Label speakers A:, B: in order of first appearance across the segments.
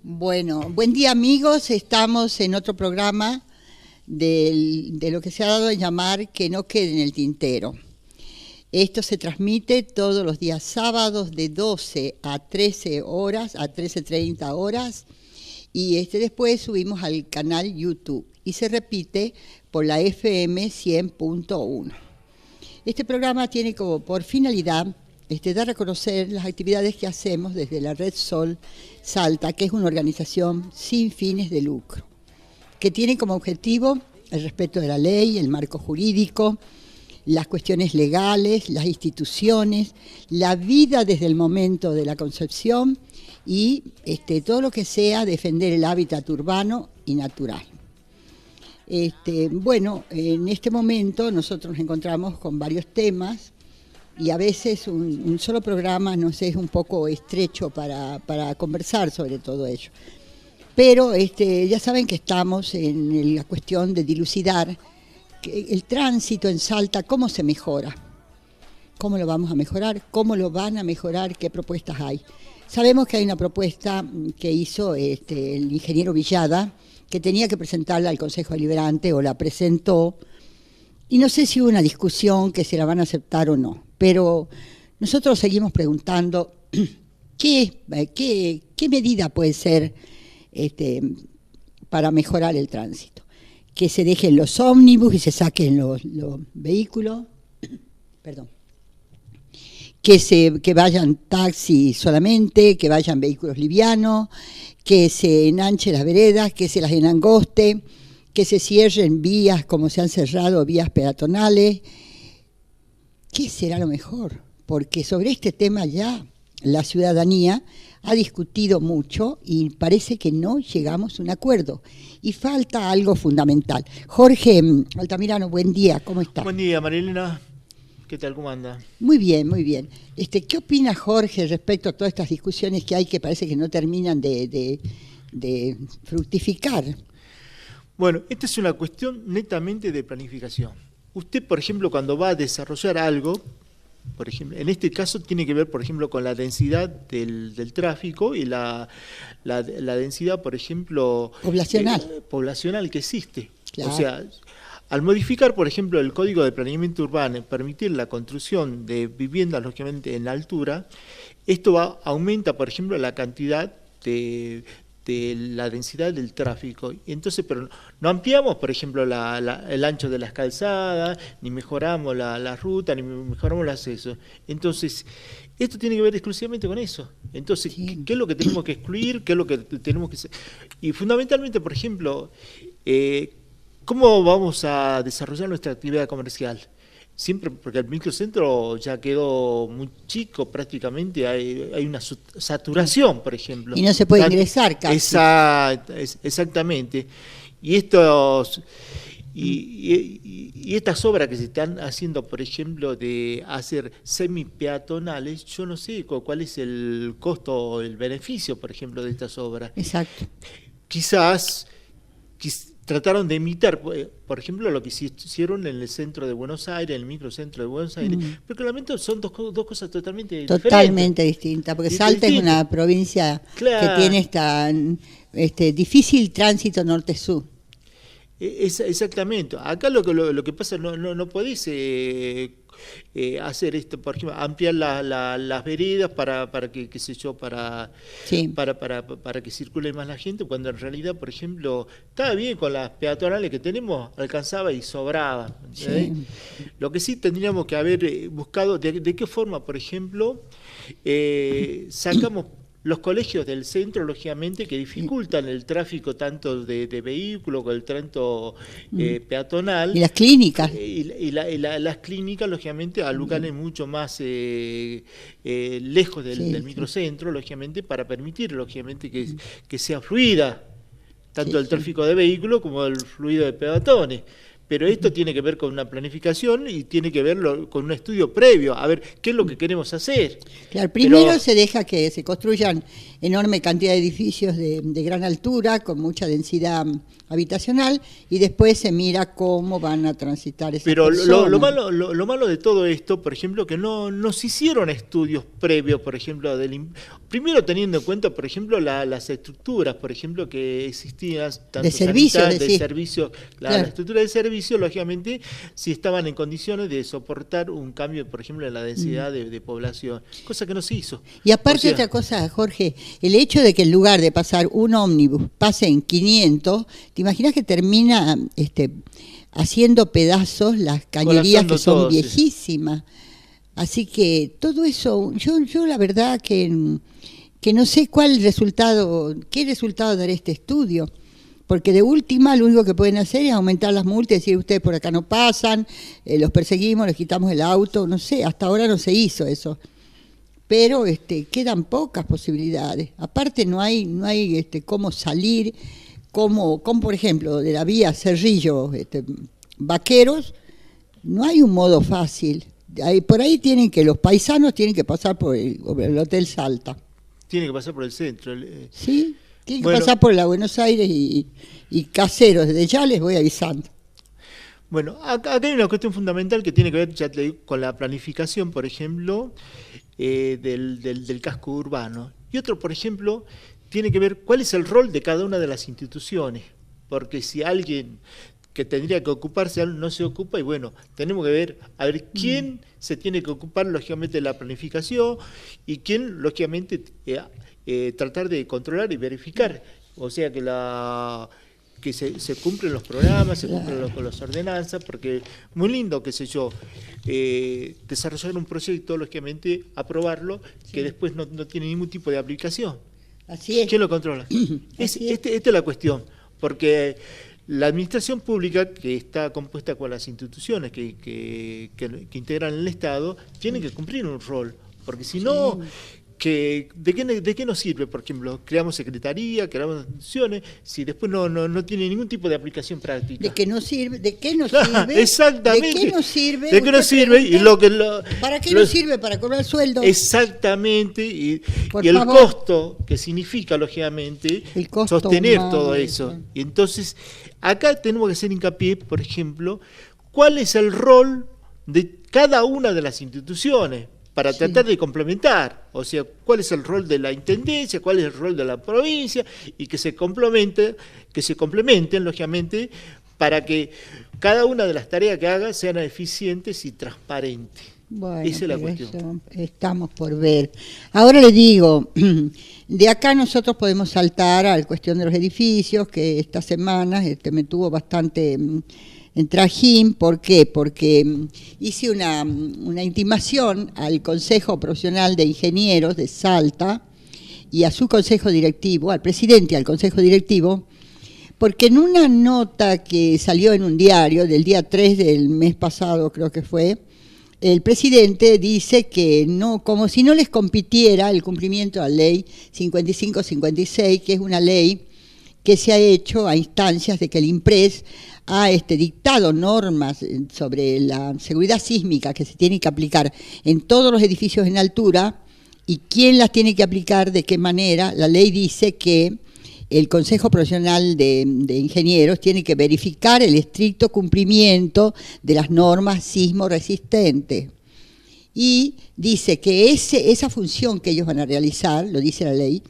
A: Bueno, buen día amigos, estamos en otro programa de lo que se ha dado a llamar Que no quede en el tintero. Esto se transmite todos los días sábados de 12 a 13 horas, a 13:30 horas, y después subimos al canal YouTube y se repite por la FM 100.1. Este programa tiene como por finalidad dar a conocer las actividades que hacemos desde la Red Sol Salta, que es una organización sin fines de lucro, que tiene como objetivo el respeto de la ley, el marco jurídico, las cuestiones legales, las instituciones, la vida desde el momento de la concepción y todo lo que sea defender el hábitat urbano y natural. Bueno, en este momento nosotros nos encontramos con varios temas y a veces un solo programa nos es un poco estrecho para conversar sobre todo ello. Pero ya saben que estamos en la cuestión de dilucidar el tránsito en Salta, cómo se mejora, cómo lo vamos a mejorar, cómo lo van a mejorar, qué propuestas hay. Sabemos que hay una propuesta que hizo el ingeniero Villada, que tenía que presentarla al Consejo Deliberante o la presentó, y no sé si hubo una discusión que se la van a aceptar o no, pero nosotros seguimos preguntando qué medida puede ser para mejorar el tránsito. Que se dejen los ómnibus y se saquen los vehículos, perdón, que vayan taxis solamente, que vayan vehículos livianos, que se enanchen las veredas, que se las enangoste, que se cierren vías como se han cerrado vías peatonales. ¿Qué será lo mejor? Porque sobre este tema ya la ciudadanía ha discutido mucho y parece que no llegamos a un acuerdo. Y falta algo fundamental. Jorge Altamirano, buen día, ¿cómo está?
B: Buen día, Marilena. ¿Qué tal? ¿Cómo anda?
A: Muy bien, muy bien. ¿Qué opina Jorge respecto a todas estas discusiones que hay que parece que no terminan de fructificar?
B: Bueno, esta es una cuestión netamente de planificación. Usted, por ejemplo, cuando va a desarrollar algo, por ejemplo, en este caso tiene que ver, por ejemplo, con la densidad del tráfico y la densidad, por ejemplo, poblacional que existe. Claro. O sea, al modificar, por ejemplo, el Código de Planeamiento Urbano y permitir la construcción de viviendas, lógicamente, en la altura, esto aumenta, por ejemplo, la cantidad de la densidad del tráfico. Entonces, pero no ampliamos, por ejemplo, el ancho de las calzadas, ni mejoramos la ruta, ni mejoramos el acceso. Entonces, esto tiene que ver exclusivamente con eso. Entonces, sí. ¿Qué es lo que tenemos que excluir? ¿Qué es lo que tenemos que hacer? Y fundamentalmente, por ejemplo, ¿cómo vamos a desarrollar nuestra actividad comercial? Siempre, porque el microcentro ya quedó muy chico prácticamente, hay una saturación, por ejemplo.
A: Y no se puede ingresar casi.
B: Exactamente. Y estas obras que se están haciendo, por ejemplo, de hacer semipeatonales, yo no sé cuál es el costo o el beneficio, por ejemplo, de estas obras.
A: Exacto.
B: Quizás trataron de imitar, por ejemplo, lo que hicieron en el centro de Buenos Aires, en el microcentro de Buenos Aires, pero claramente son dos cosas totalmente diferentes.
A: Totalmente distintas, porque Salta es una provincia que tiene esta difícil tránsito norte-sur.
B: Exactamente. Acá lo que pasa, no podés hacer esto, por ejemplo, ampliar las veredas para que, qué sé yo, para que circule más la gente, cuando en realidad, por ejemplo, estaba bien con las peatonales que tenemos, alcanzaba y sobraba. Sí. Lo que sí tendríamos que haber buscado, de qué forma, por ejemplo, sacamos los colegios del centro, lógicamente, que dificultan el tráfico tanto de vehículos como el tránsito peatonal.
A: Y las clínicas.
B: Y las clínicas, lógicamente, a lugares mucho más lejos del microcentro, lógicamente, para permitir, lógicamente, que sea fluida tanto el tráfico de vehículos como el fluido de peatones. Pero esto tiene que ver con una planificación y tiene que ver con un estudio previo, a ver qué es lo que queremos hacer.
A: Claro, primero se deja que se construyan enorme cantidad de edificios de gran altura, con mucha densidad habitacional, y después se mira cómo van a transitar esas
B: Pero
A: personas.
B: lo malo de todo esto, por ejemplo, que no se hicieron estudios previos, por ejemplo, primero teniendo en cuenta, por ejemplo, las estructuras, por ejemplo, que existían, tanto
A: de servicios,
B: de servicio, la estructura de servicio, lógicamente, si estaban en condiciones de soportar un cambio, por ejemplo, en la densidad de población, cosa que no se hizo.
A: Y aparte otra cosa, Jorge, el hecho de que en lugar de pasar un ómnibus pasen 500, ¿te imaginas que termina haciendo pedazos las cañerías que son
B: todo,
A: viejísimas? Sí. Así que todo eso, yo la verdad que no sé qué resultado dará este estudio, porque de última lo único que pueden hacer es aumentar las multas y decir ustedes por acá no pasan, los perseguimos, les quitamos el auto, no sé, hasta ahora no se hizo eso. Pero quedan pocas posibilidades. Aparte no hay cómo salir, como por ejemplo de la vía Cerrillo, Vaqueros, no hay un modo fácil. Por ahí los paisanos tienen que pasar por el Hotel Salta.
B: Tienen que pasar por el centro.
A: Sí, tienen que pasar por la Buenos Aires y Caseros. Desde ya les voy avisando.
B: Bueno, acá hay una cuestión fundamental que tiene que ver, ya te digo, con la planificación, por ejemplo, del casco urbano. Y otro, por ejemplo, tiene que ver cuál es el rol de cada una de las instituciones. Porque si alguien que tendría que ocuparse no se ocupa, y bueno, tenemos que ver a ver quién se tiene que ocupar, lógicamente, de la planificación y quién, lógicamente, tratar de controlar y verificar. O sea, que se cumplen los programas, se cumplen con las ordenanzas, porque muy lindo, qué sé yo, desarrollar un proyecto, lógicamente, aprobarlo, que después no tiene ningún tipo de aplicación.
A: Así es.
B: ¿Quién lo controla? Esta es la cuestión, porque la administración pública, que está compuesta con las instituciones que integran el Estado, tiene que cumplir un rol, porque si no... ¿De qué nos sirve? Por ejemplo, creamos secretaría, creamos instituciones, si después no tiene ningún tipo de aplicación práctica.
A: ¿De qué nos sirve? ¿De qué nos sirve?
B: Exactamente.
A: ¿De qué nos sirve?
B: ¿De qué nos sirve?
A: ¿Para qué nos sirve? ¿Para cobrar sueldo?
B: Exactamente. Y el costo que significa, lógicamente, sostener todo eso. Y entonces, acá tenemos que hacer hincapié, por ejemplo, cuál es el rol de cada una de las instituciones, para tratar de complementar, o sea, cuál es el rol de la intendencia, cuál es el rol de la provincia, y que se complementen, lógicamente, para que cada una de las tareas que haga sean eficientes y transparentes.
A: Bueno,
B: esa es la cuestión.
A: Estamos por ver. Ahora le digo, de acá nosotros podemos saltar a la cuestión de los edificios, que esta semana me tuvo bastante... en trajín. ¿Por qué? Porque hice una intimación al Consejo Profesional de Ingenieros de Salta y a su consejo directivo, al presidente y al consejo directivo, porque en una nota que salió en un diario del día 3 del mes pasado, creo que fue, el presidente dice que no, como si no les compitiera el cumplimiento de la ley 5556, que es una ley que se ha hecho a instancias de que el INPRES ha dictado normas sobre la seguridad sísmica que se tiene que aplicar en todos los edificios en altura y quién las tiene que aplicar, de qué manera. La ley dice que el Consejo Profesional de Ingenieros tiene que verificar el estricto cumplimiento de las normas sismo resistentes. Y dice que esa función que ellos van a realizar, lo dice la ley,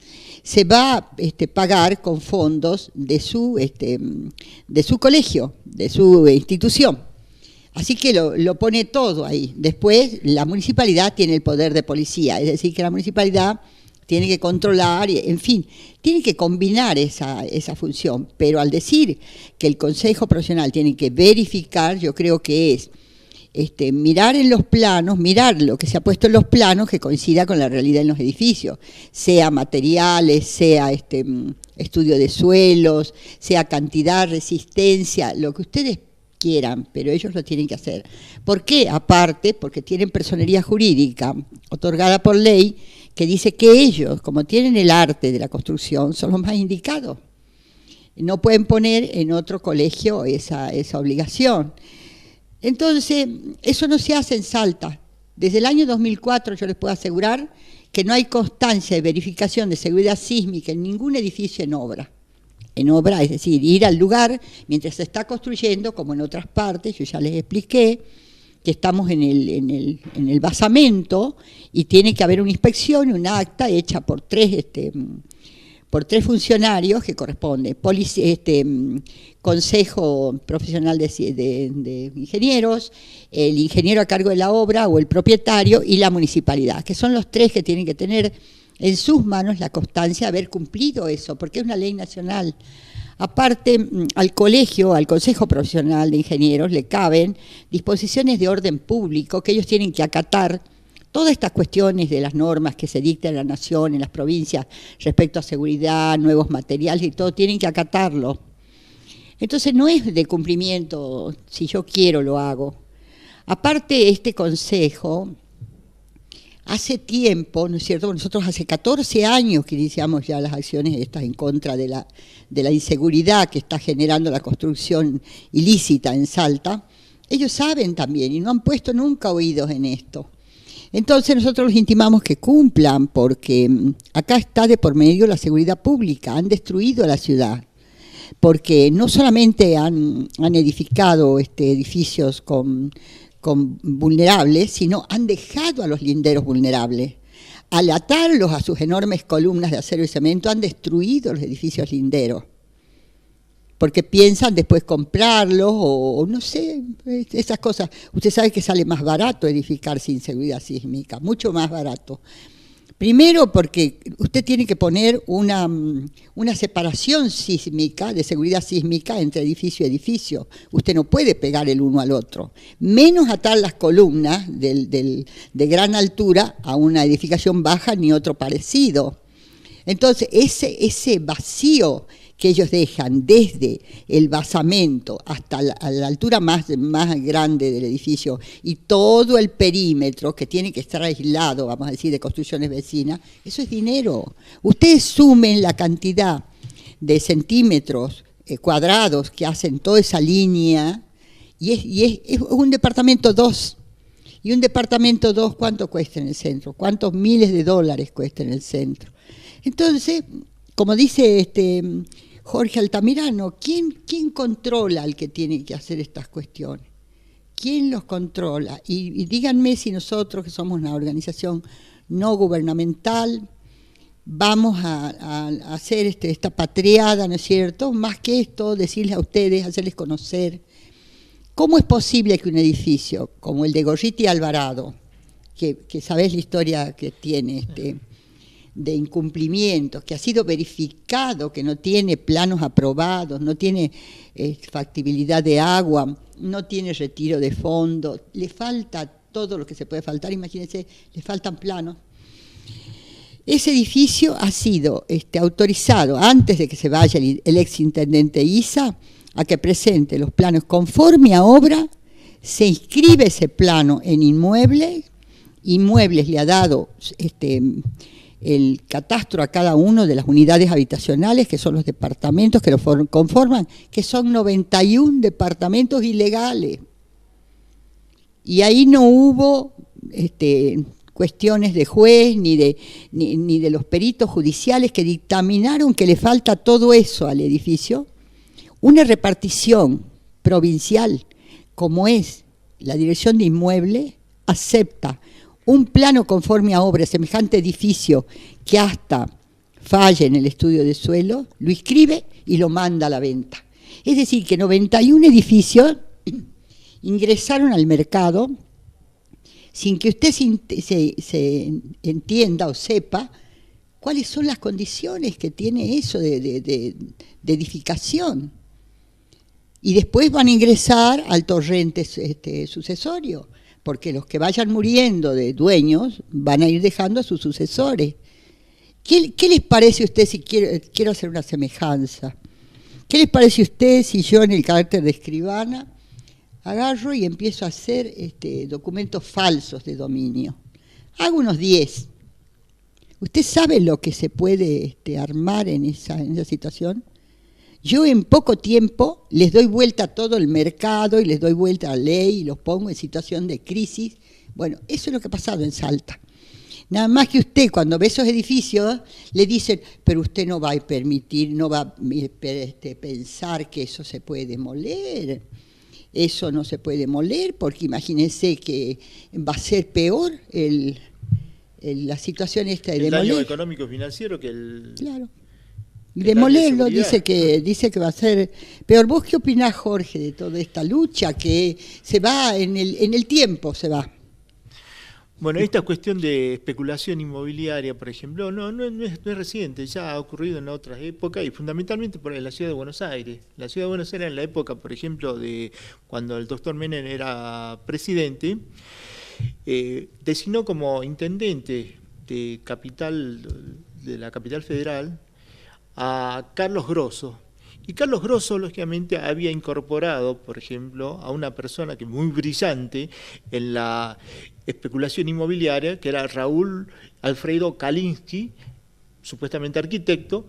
A: se va a pagar con fondos de su colegio, de su institución. Así que lo pone todo ahí. Después, la municipalidad tiene el poder de policía, es decir, que la municipalidad tiene que controlar, en fin, tiene que combinar esa función. Pero al decir que el Consejo Profesional tiene que verificar, yo creo que es mirar en los planos, mirar lo que se ha puesto en los planos que coincida con la realidad en los edificios, sea materiales, sea estudio de suelos, sea cantidad, resistencia, lo que ustedes quieran, pero ellos lo tienen que hacer. ¿Por qué? Aparte, porque tienen personería jurídica otorgada por ley que dice que ellos, como tienen el arte de la construcción, son los más indicados. No pueden poner en otro colegio esa obligación. Entonces, eso no se hace en Salta. Desde el año 2004 yo les puedo asegurar que no hay constancia y verificación de seguridad sísmica en ningún edificio en obra. En obra, es decir, ir al lugar mientras se está construyendo, como en otras partes, yo ya les expliqué, que estamos en el basamento y tiene que haber una inspección y un acta hecha por tres funcionarios que corresponde, Consejo Profesional de Ingenieros, el ingeniero a cargo de la obra o el propietario y la municipalidad, que son los tres que tienen que tener en sus manos la constancia de haber cumplido eso, porque es una ley nacional. Aparte, al colegio, al Consejo Profesional de Ingenieros, le caben disposiciones de orden público que ellos tienen que acatar todas estas cuestiones de las normas que se dictan en la nación, en las provincias, respecto a seguridad, nuevos materiales y todo, tienen que acatarlo. Entonces no es de cumplimiento, si yo quiero lo hago. Aparte, este consejo, hace tiempo, ¿no es cierto? Nosotros hace 14 años que iniciamos ya las acciones estas en contra de la inseguridad que está generando la construcción ilícita en Salta. Ellos saben también y no han puesto nunca oídos en esto. Entonces nosotros los intimamos que cumplan, porque acá está de por medio la seguridad pública, han destruido la ciudad, porque no solamente han edificado edificios con vulnerables, sino han dejado a los linderos vulnerables. Al atarlos a sus enormes columnas de acero y cemento, han destruido los edificios linderos, porque piensan después comprarlos o no sé, esas cosas. Usted sabe que sale más barato edificar sin seguridad sísmica, mucho más barato. Primero porque usted tiene que poner una separación sísmica, de seguridad sísmica entre edificio y edificio. Usted no puede pegar el uno al otro, menos atar las columnas de gran altura a una edificación baja ni otro parecido. Entonces ese vacío que ellos dejan desde el basamento hasta a la altura más grande del edificio y todo el perímetro que tiene que estar aislado, vamos a decir, de construcciones vecinas, eso es dinero. Ustedes sumen la cantidad de centímetros cuadrados que hacen toda esa línea y es un departamento 2. Y un departamento 2, ¿cuánto cuesta en el centro? ¿Cuántos miles de dólares cuesta en el centro? Entonces, como dice Jorge Altamirano, ¿quién controla al que tiene que hacer estas cuestiones? ¿Quién los controla? Y díganme si nosotros, que somos una organización no gubernamental, vamos a hacer esta patriada, ¿no es cierto? Más que esto, decirles a ustedes, hacerles conocer cómo es posible que un edificio como el de Gorriti Alvarado, que sabés la historia que tiene de incumplimientos, que ha sido verificado, que no tiene planos aprobados, no tiene factibilidad de agua, no tiene retiro de fondo, le falta todo lo que se puede faltar, imagínense, le faltan planos. Ese edificio ha sido autorizado, antes de que se vaya el exintendente Isa, a que presente los planos conforme a obra, se inscribe ese plano en Inmuebles le ha dado el catastro a cada uno de las unidades habitacionales, que son los departamentos que lo conforman, que son 91 departamentos ilegales. Y ahí no hubo cuestiones de juez ni de los peritos judiciales que dictaminaron que le falta todo eso al edificio. Una repartición provincial, como es la Dirección de Inmuebles, acepta un plano conforme a obra, semejante edificio que hasta falle en el estudio de suelo, lo inscribe y lo manda a la venta. Es decir, que 91 edificios ingresaron al mercado sin que usted se entienda o sepa cuáles son las condiciones que tiene eso de edificación. Y después van a ingresar al torrente sucesorio, porque los que vayan muriendo de dueños van a ir dejando a sus sucesores. ¿Qué les parece a usted si quiero hacer una semejanza? ¿Qué les parece a usted si yo en el carácter de escribana agarro y empiezo a hacer documentos falsos de dominio? Hago unos 10. ¿Usted sabe lo que se puede armar en esa situación? Yo en poco tiempo les doy vuelta a todo el mercado y les doy vuelta a la ley y los pongo en situación de crisis. Bueno, eso es lo que ha pasado en Salta. Nada más que usted, cuando ve esos edificios, le dicen, pero usted no va a permitir, no va a pensar que eso se puede demoler. Eso no se puede demoler, porque imagínense que va a ser peor la situación esta de demoler.
B: El daño económico financiero que el...
A: Claro. Demolerlo, dice que va a ser peor. ¿Vos qué opinás, Jorge, de toda esta lucha que se va en el tiempo, se va?
B: Bueno, esta cuestión de especulación inmobiliaria, por ejemplo, no es reciente, ya ha ocurrido en otras épocas y fundamentalmente en la ciudad de Buenos Aires. La ciudad de Buenos Aires en la época, por ejemplo, de cuando el doctor Menem era presidente, designó como intendente de la capital federal a Carlos Grosso. Y Carlos Grosso, lógicamente, había incorporado, por ejemplo, a una persona que muy brillante en la especulación inmobiliaria, que era Raúl Alfredo Kalinsky, supuestamente arquitecto,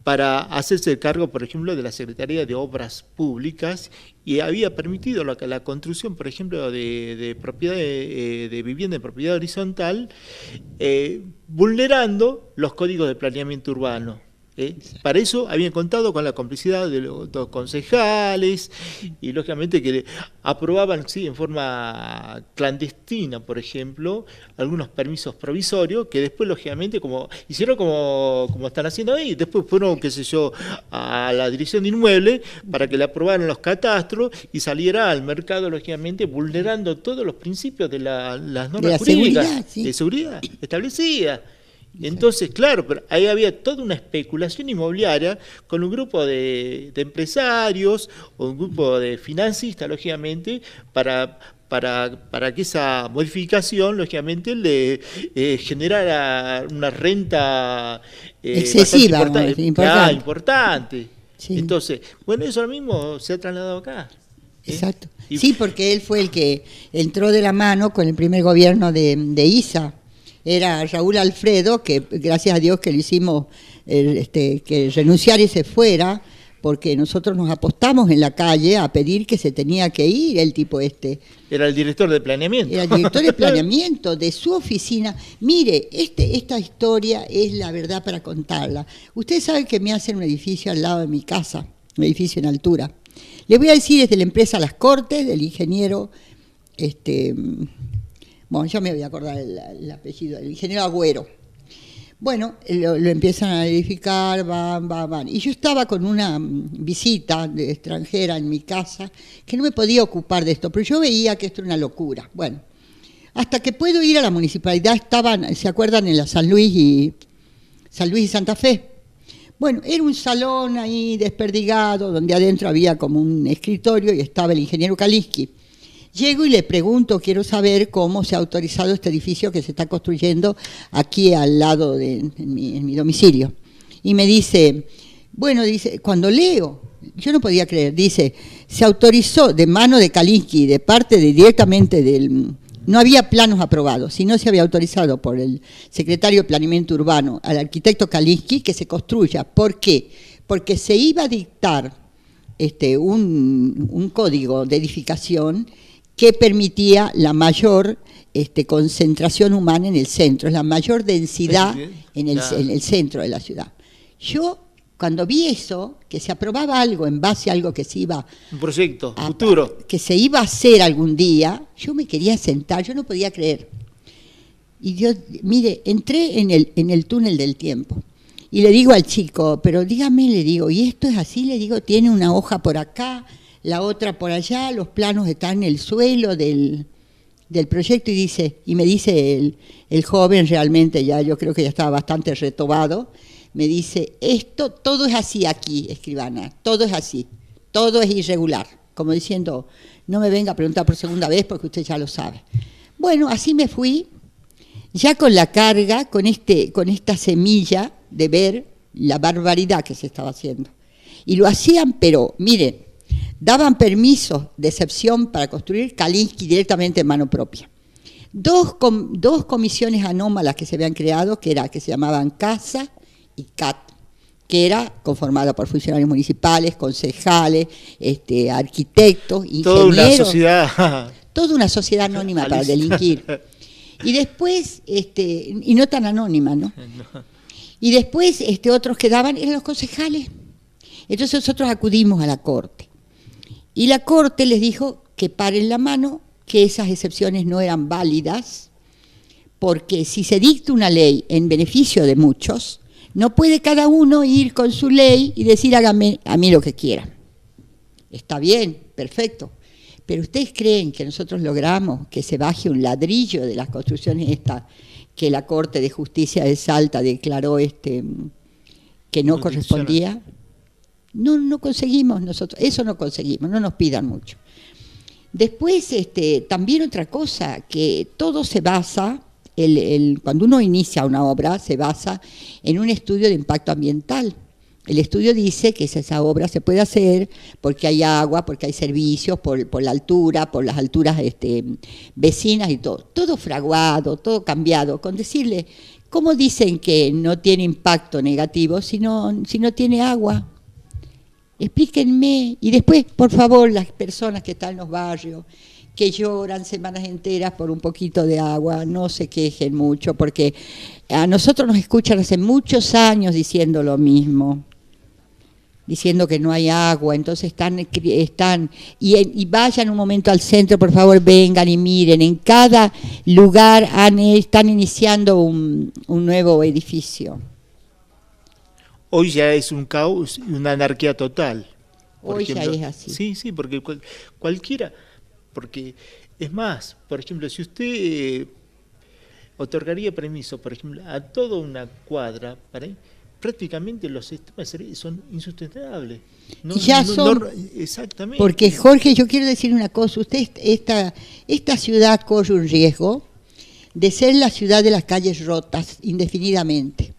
B: para hacerse cargo, por ejemplo, de la Secretaría de Obras Públicas, y había permitido la construcción, por ejemplo, de vivienda en propiedad horizontal, vulnerando los códigos de planeamiento urbano. Para eso habían contado con la complicidad de los dos concejales y lógicamente que aprobaban en forma clandestina, por ejemplo, algunos permisos provisorios que después lógicamente hicieron como están haciendo ahí, después fueron, qué sé yo, a la dirección de inmuebles para que le aprobaran los catastros y saliera al mercado lógicamente vulnerando todos los principios de las normas jurídicas de seguridad establecidas. Entonces, claro, pero ahí había toda una especulación inmobiliaria con un grupo de empresarios o un grupo de financistas, lógicamente, para que esa modificación, lógicamente, le generara una renta
A: excesiva,
B: importante.
A: Sí.
B: Entonces, bueno, eso ahora mismo se ha trasladado acá.
A: Exacto. Sí, porque él fue el que entró de la mano con el primer gobierno de ISA. Era Raúl Alfredo, que gracias a Dios que le hicimos que renunciara y se fuera, porque nosotros nos apostamos en la calle a pedir que se tenía que ir el tipo este.
B: Era el director de planeamiento.
A: Era el director de planeamiento de su oficina. Mire, esta historia es la verdad para contarla. Ustedes saben que me hacen un edificio al lado de mi casa, un edificio en altura. Le voy a decir, es de la empresa Las Cortes, del ingeniero... Bueno, ya me voy a acordar el apellido, el ingeniero Agüero. Bueno, lo empiezan a edificar, van. Y yo estaba con una visita de extranjera en mi casa, que no me podía ocupar de esto, pero yo veía que esto era una locura. Bueno, hasta que puedo ir a la municipalidad, ¿se acuerdan? En la San Luis y Santa Fe. Bueno, era un salón ahí desperdigado, donde adentro había como un escritorio y estaba el ingeniero Kalinsky. Llego y le pregunto, quiero saber cómo se ha autorizado este edificio que se está construyendo aquí al lado en mi domicilio. Y me dice, bueno, cuando leo, yo no podía creer, dice, se autorizó de mano de Kalinsky, directamente no había planos aprobados, sino se había autorizado por el secretario de Planeamiento Urbano al arquitecto Kalinsky que se construya. ¿Por qué? Porque se iba a dictar un código de edificación que permitía la mayor concentración humana en el centro, la mayor densidad en el centro de la ciudad. Yo, cuando vi eso, que se aprobaba algo en base a algo que se iba...
B: Un proyecto futuro.
A: Que se iba a hacer algún día, yo me quería sentar, yo no podía creer. Y yo, mire, entré en el túnel del tiempo. Y le digo al chico, pero dígame, le digo, ¿y esto es así? Le digo, tiene una hoja por acá, la otra por allá, los planos están en el suelo del proyecto, y me dice el joven, realmente ya, yo creo que ya estaba bastante retobado, me dice, esto, todo es así aquí, escribana, todo es así, todo es irregular, como diciendo, no me venga a preguntar por segunda vez porque usted ya lo sabe. Bueno, así me fui, ya con la carga, con esta semilla de ver la barbaridad que se estaba haciendo. Y lo hacían, pero miren, daban permisos de excepción para construir Kalinsky directamente en mano propia. Dos comisiones anómalas que se habían creado, que se llamaban CASA y CAT, que era conformada por funcionarios municipales, concejales, arquitectos, ingenieros.
B: Toda una sociedad
A: anónima para delinquir. Y después, y no tan anónima, ¿no?
B: No.
A: Y después otros que daban eran los concejales. Entonces nosotros acudimos a la Corte. Y la Corte les dijo que paren la mano, que esas excepciones no eran válidas, porque si se dicta una ley en beneficio de muchos, no puede cada uno ir con su ley y decir hágame a mí lo que quiera. Está bien, perfecto. Pero ¿ustedes creen que nosotros logramos que se baje un ladrillo de las construcciones estas que la Corte de Justicia de Salta declaró que no correspondía? No conseguimos nosotros, eso no conseguimos, no nos pidan mucho. Después, también otra cosa, que todo se basa, cuando uno inicia una obra, se basa en un estudio de impacto ambiental. El estudio dice que esa obra se puede hacer porque hay agua, porque hay servicios, por la altura, por las alturas vecinas y todo. Todo fraguado, todo cambiado, con decirle, ¿cómo dicen que no tiene impacto negativo si no tiene agua? Explíquenme. Y después, por favor, las personas que están en los barrios, que lloran semanas enteras por un poquito de agua, no se quejen mucho, porque a nosotros nos escuchan hace muchos años diciendo lo mismo, diciendo que no hay agua, entonces están y vayan un momento al centro, por favor, vengan y miren, en cada lugar están iniciando un nuevo edificio.
B: Hoy ya es un caos y una anarquía total.
A: Hoy ejemplo, ya es así.
B: Sí, porque cualquiera, porque es más, por ejemplo, si usted otorgaría permiso, por ejemplo, a toda una cuadra, prácticamente los sistemas son insustentables. Exactamente.
A: Porque, Jorge, yo quiero decir una cosa, usted, esta ciudad corre un riesgo de ser la ciudad de las calles rotas indefinidamente.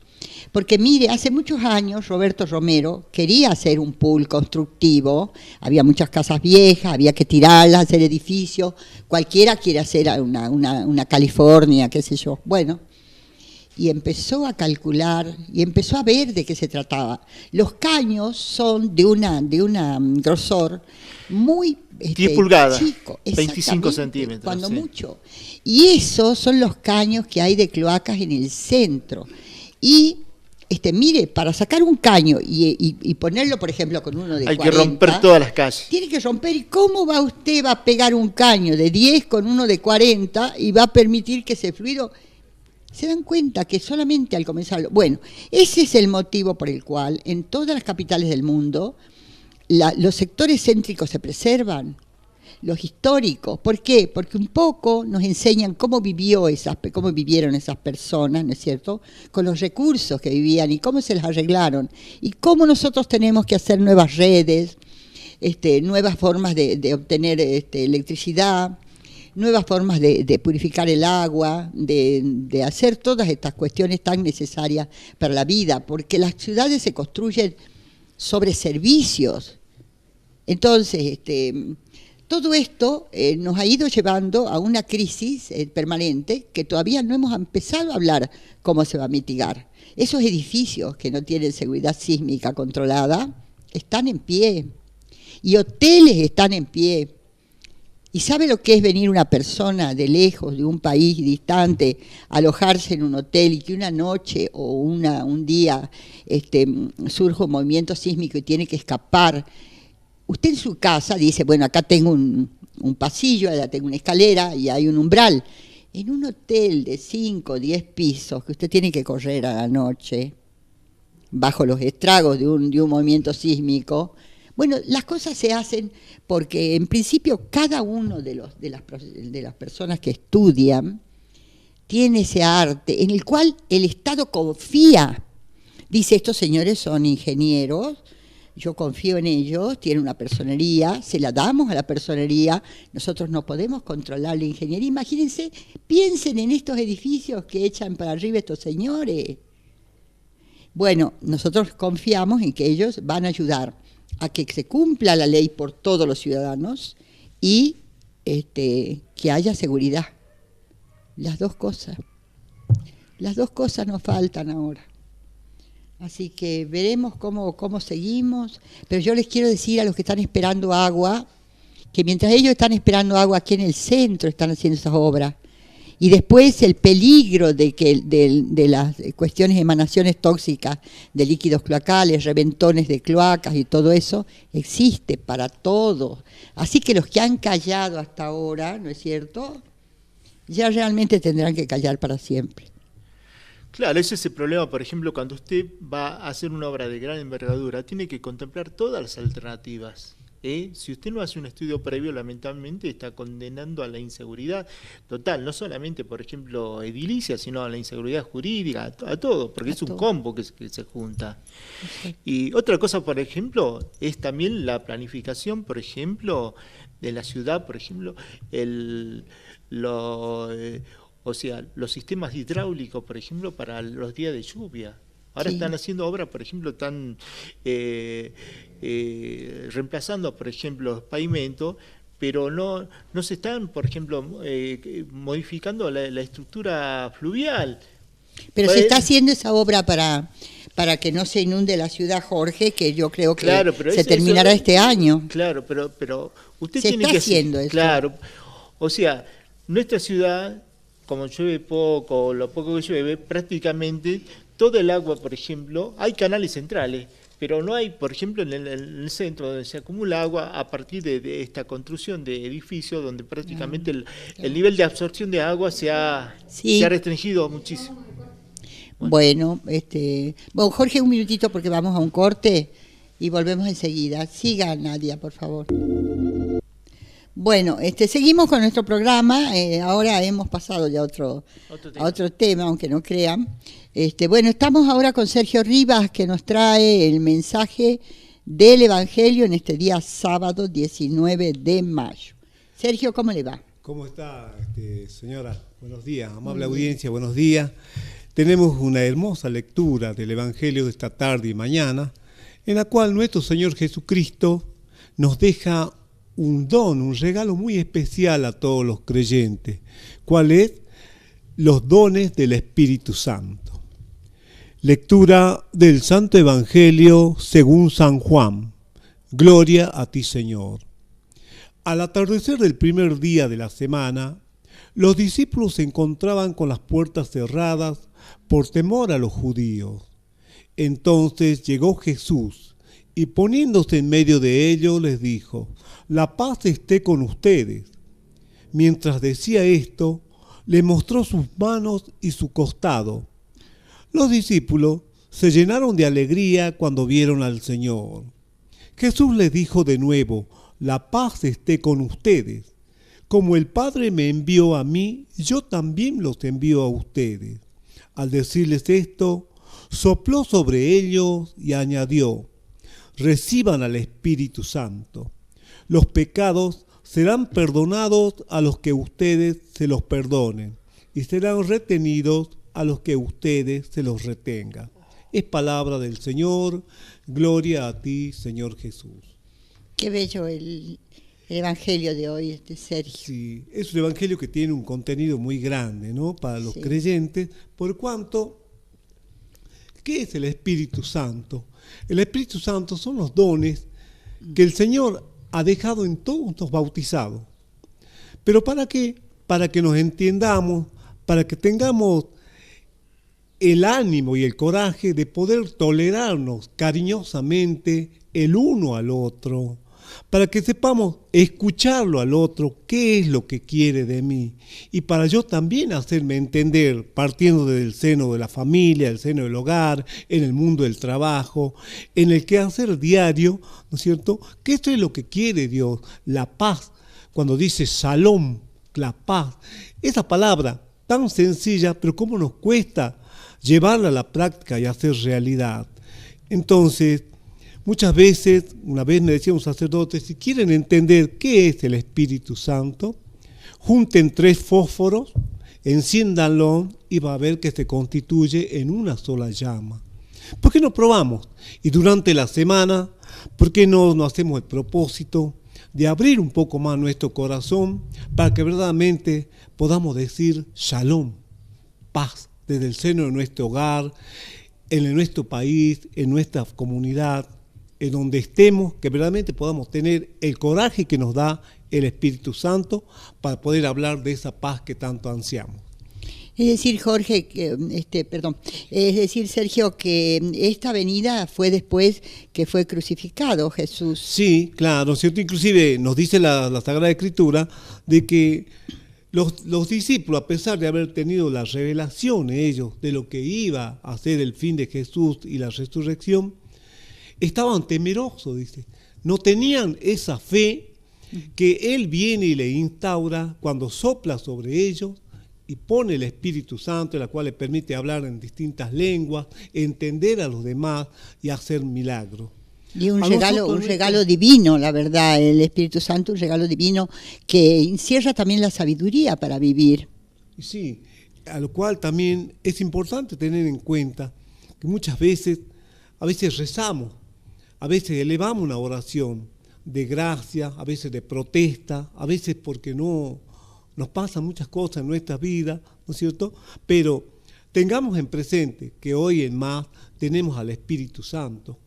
A: Porque mire, hace muchos años Roberto Romero quería hacer un pool constructivo, había muchas casas viejas, había que tirarlas, hacer edificios, cualquiera quiere hacer una California, qué sé yo. Bueno, y empezó a calcular y empezó a ver de qué se trataba. Los caños son de un grosor muy
B: 10 pulgadas,
A: chico,
B: 25 centímetros.
A: Cuando mucho. Y esos son los caños que hay de cloacas en el centro. Y mire, para sacar un caño y ponerlo, por ejemplo, con uno de 40...
B: Hay que romper todas las calles.
A: Tiene que romper. ¿Y cómo usted va a pegar un caño de 10 con uno de 40 y va a permitir que ese fluido... Se dan cuenta que solamente al comenzarlo... Bueno, ese es el motivo por el cual en todas las capitales del mundo los sectores céntricos se preservan, los históricos. ¿Por qué? Porque un poco nos enseñan cómo vivieron esas personas, ¿no es cierto?, con los recursos que vivían y cómo se las arreglaron. Y cómo nosotros tenemos que hacer nuevas redes, nuevas formas de obtener electricidad, nuevas formas de purificar el agua, de hacer todas estas cuestiones tan necesarias para la vida, porque las ciudades se construyen sobre servicios. Entonces, todo esto nos ha ido llevando a una crisis permanente que todavía no hemos empezado a hablar cómo se va a mitigar. Esos edificios que no tienen seguridad sísmica controlada están en pie, y hoteles están en pie. ¿Y sabe lo que es venir una persona de lejos, de un país distante, alojarse en un hotel y que una noche o un día surge un movimiento sísmico y tiene que escapar? Usted en su casa dice, bueno, acá tengo un pasillo, allá tengo una escalera y hay un umbral. En un hotel de 5 o 10 pisos que usted tiene que correr a la noche, bajo los estragos de un movimiento sísmico, bueno, las cosas se hacen porque en principio cada uno de las personas que estudian tiene ese arte en el cual el Estado confía. Dice, estos señores son ingenieros, yo confío en ellos, tienen una personería, se la damos a la personería, nosotros no podemos controlar la ingeniería. Imagínense, piensen en estos edificios que echan para arriba estos señores. Bueno, nosotros confiamos en que ellos van a ayudar a que se cumpla la ley por todos los ciudadanos y que haya seguridad. Las dos cosas nos faltan ahora. Así que veremos cómo seguimos, pero yo les quiero decir a los que están esperando agua, que mientras ellos están esperando agua aquí en el centro están haciendo esas obras, Y después el peligro de las cuestiones de emanaciones tóxicas de líquidos cloacales, reventones de cloacas y todo eso, existe para todos. Así que los que han callado hasta ahora, ¿no es cierto?, ya realmente tendrán que callar para siempre.
B: Claro, ese es el problema, por ejemplo, cuando usted va a hacer una obra de gran envergadura, tiene que contemplar todas las alternativas. Si usted no hace un estudio previo, lamentablemente está condenando a la inseguridad total, no solamente, por ejemplo, edilicia, sino a la inseguridad jurídica, a todo, porque es un combo que se junta. Exacto. Y otra cosa, por ejemplo, es también la planificación, por ejemplo, de la ciudad, por ejemplo, o sea, los sistemas hidráulicos, por ejemplo, para los días de lluvia. Ahora están haciendo obras, por ejemplo, están reemplazando, por ejemplo, los pavimentos, pero no se están, por ejemplo, modificando la estructura fluvial.
A: Pero se está haciendo esa obra para que no se inunde la ciudad, Jorge, que yo creo que se terminará este año.
B: Claro, pero usted
A: se
B: tiene
A: está
B: que
A: haciendo eso.
B: Claro, o sea, nuestra ciudad, como llueve poco, lo poco que llueve, prácticamente todo el agua, por ejemplo, hay canales centrales, pero no hay, por ejemplo, en el centro donde se acumula agua a partir de esta construcción de edificios donde prácticamente el nivel de absorción de agua se ha restringido muchísimo.
A: Bueno, Jorge, un minutito porque vamos a un corte y volvemos enseguida. Siga, Nadia, por favor. Bueno, seguimos con nuestro programa. Ahora hemos pasado ya a otro tema, aunque no crean. Bueno, estamos ahora con Sergio Rivas, que nos trae el mensaje del Evangelio en este día sábado 19 de mayo. Sergio, ¿cómo le va?
C: ¿Cómo está, señora? Buenos días, amable audiencia, buenos días. Tenemos una hermosa lectura del Evangelio de esta tarde y mañana, en la cual nuestro Señor Jesucristo nos deja un don, un regalo muy especial a todos los creyentes. ¿Cuál es? Los dones del Espíritu Santo. Lectura del Santo Evangelio según San Juan. Gloria a ti, Señor. Al atardecer del primer día de la semana, los discípulos se encontraban con las puertas cerradas por temor a los judíos. Entonces llegó Jesús y poniéndose en medio de ellos les dijo: «La paz esté con ustedes». Mientras decía esto, le mostró sus manos y su costado. Los discípulos se llenaron de alegría cuando vieron al Señor. Jesús les dijo de nuevo: «La paz esté con ustedes. Como el Padre me envió a mí, yo también los envío a ustedes». Al decirles esto, sopló sobre ellos y añadió: «Reciban al Espíritu Santo. Los pecados serán perdonados a los que ustedes se los perdonen, y serán retenidos a los que ustedes se los retengan». Es palabra del Señor. Gloria a ti, Señor Jesús.
A: Qué bello el Evangelio de hoy, Sergio.
C: Sí, es un Evangelio que tiene un contenido muy grande, ¿no?, para los creyentes, por cuanto, ¿qué es el Espíritu Santo? El Espíritu Santo son los dones que el Señor ha dejado en todos los bautizados. ¿Pero para qué? Para que nos entendamos, para que tengamos el ánimo y el coraje de poder tolerarnos cariñosamente el uno al otro, para que sepamos escucharlo al otro, qué es lo que quiere de mí, y para yo también hacerme entender, partiendo del seno de la familia, del seno del hogar, en el mundo del trabajo, en el quehacer diario, ¿no es cierto?, que esto es lo que quiere Dios, la paz. Cuando dice Shalom, la paz, esa palabra tan sencilla, pero cómo nos cuesta llevarla a la práctica y hacer realidad. Entonces, muchas veces, una vez me decía un sacerdote, si quieren entender qué es el Espíritu Santo, junten 3 fósforos, enciéndanlo y va a ver que se constituye en una sola llama. ¿Por qué no probamos? Y durante la semana, ¿por qué no hacemos el propósito de abrir un poco más nuestro corazón para que verdaderamente podamos decir Shalom, paz, desde el seno de nuestro hogar, en nuestro país, en nuestra comunidad, en donde estemos, que verdaderamente podamos tener el coraje que nos da el Espíritu Santo para poder hablar de esa paz que tanto ansiamos.
A: Es decir, Jorge, es decir, Sergio, que esta venida fue después que fue crucificado Jesús.
C: Sí, claro, ¿cierto? Inclusive nos dice la Sagrada Escritura de que los discípulos, a pesar de haber tenido la revelación ellos de lo que iba a ser el fin de Jesús y la resurrección, estaban temerosos, dice. No tenían esa fe que Él viene y le instaura cuando sopla sobre ellos y pone el Espíritu Santo, la cual le permite hablar en distintas lenguas, entender a los demás y hacer milagros.
A: Y un regalo divino, la verdad, el Espíritu Santo, un regalo divino que encierra también la sabiduría para vivir.
C: Sí, a lo cual también es importante tener en cuenta que muchas veces, a veces rezamos, a veces elevamos una oración de gracia, a veces de protesta, a veces porque no nos pasan muchas cosas en nuestra vida, ¿no es cierto? Pero tengamos en presente que hoy en más tenemos al Espíritu Santo.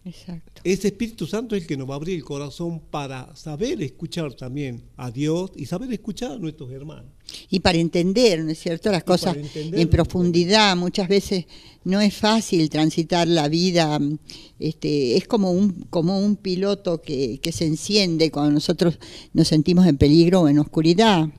A: Exacto.
C: Ese Espíritu Santo es el que nos va a abrir el corazón para saber escuchar también a Dios y saber escuchar a nuestros hermanos.
A: Y para entender, ¿no es cierto?, las cosas en profundidad. Muchas veces no es fácil transitar la vida, es como un piloto que se enciende cuando nosotros nos sentimos en peligro o en oscuridad.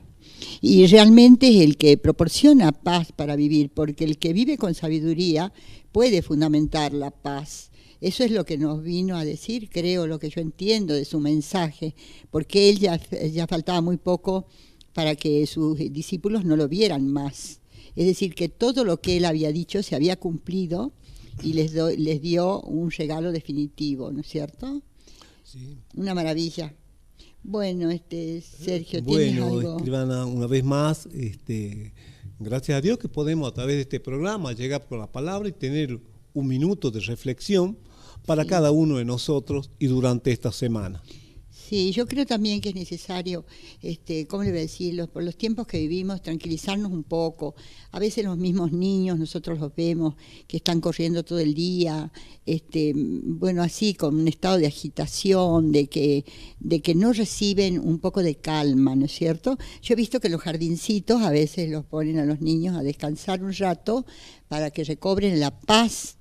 A: Y realmente es el que proporciona paz para vivir, porque el que vive con sabiduría puede fundamentar la paz. Eso es lo que nos vino a decir, creo, lo que yo entiendo de su mensaje, porque él ya faltaba muy poco para que sus discípulos no lo vieran más. Es decir, que todo lo que él había dicho se había cumplido y les dio un regalo definitivo, ¿no es cierto?
C: Sí.
A: Una maravilla. Bueno, Sergio, ¿tienes algo?
C: Bueno, Escribana, una vez más, gracias a Dios que podemos a través de este programa llegar con la palabra y tener un minuto de reflexión para cada uno de nosotros y durante esta semana.
A: Sí, yo creo también que es necesario, ¿cómo le voy a decir? Por los tiempos que vivimos, tranquilizarnos un poco. A veces los mismos niños, nosotros los vemos que están corriendo todo el día, bueno, así con un estado de agitación, de que no reciben un poco de calma, ¿no es cierto? Yo he visto que los jardincitos a veces los ponen a los niños a descansar un rato para que recobren la paz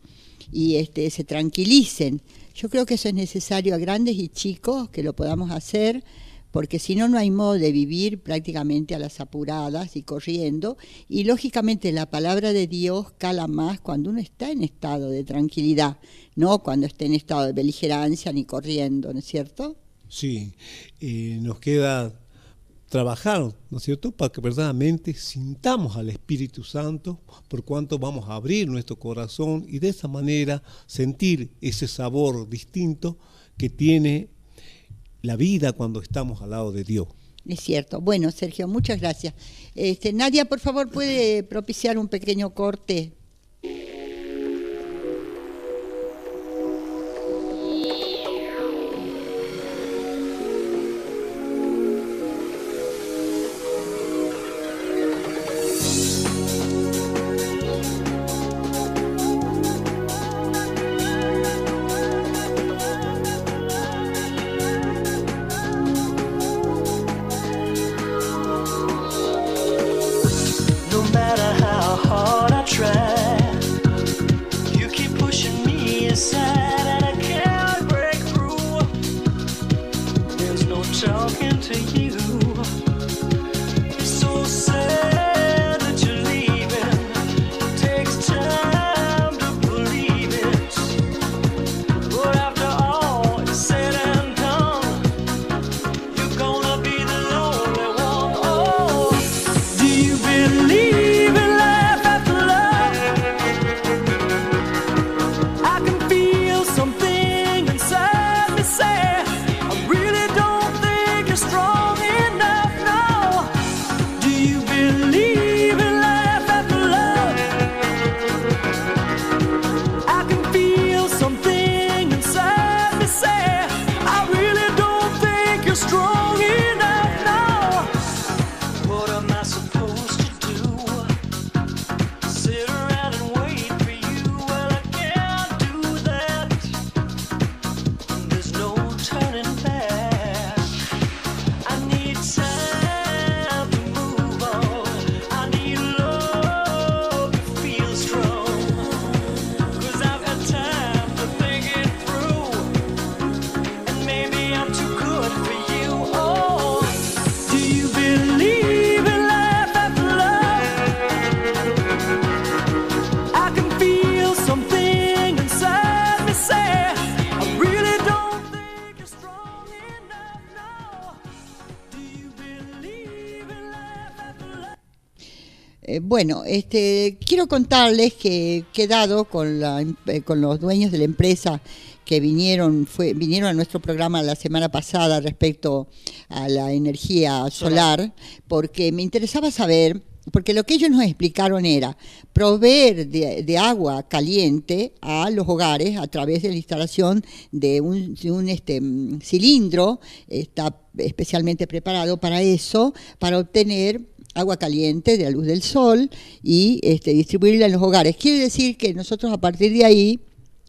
A: y se tranquilicen. Yo creo que eso es necesario a grandes y chicos que lo podamos hacer, porque si no, no hay modo de vivir prácticamente a las apuradas y corriendo. Y lógicamente la palabra de Dios cala más cuando uno está en estado de tranquilidad, no cuando está en estado de beligerancia ni corriendo, ¿no es cierto?
C: Sí, nos queda trabajar, ¿no es cierto?, para que verdaderamente sintamos al Espíritu Santo, por cuanto vamos a abrir nuestro corazón y de esa manera sentir ese sabor distinto que tiene la vida cuando estamos al lado de Dios.
A: Es cierto. Bueno, Sergio, muchas gracias. Nadia, por favor, ¿puede propiciar un pequeño corte?
D: No matter how hard I try,
A: Bueno, quiero contarles que he quedado con los dueños de la empresa que vinieron a nuestro programa la semana pasada respecto a la energía solar, porque me interesaba saber, porque lo que ellos nos explicaron era proveer de agua caliente a los hogares a través de la instalación de un cilindro, está especialmente preparado para eso, para obtener agua caliente de la luz del sol y distribuirla en los hogares. Quiere decir que nosotros a partir de ahí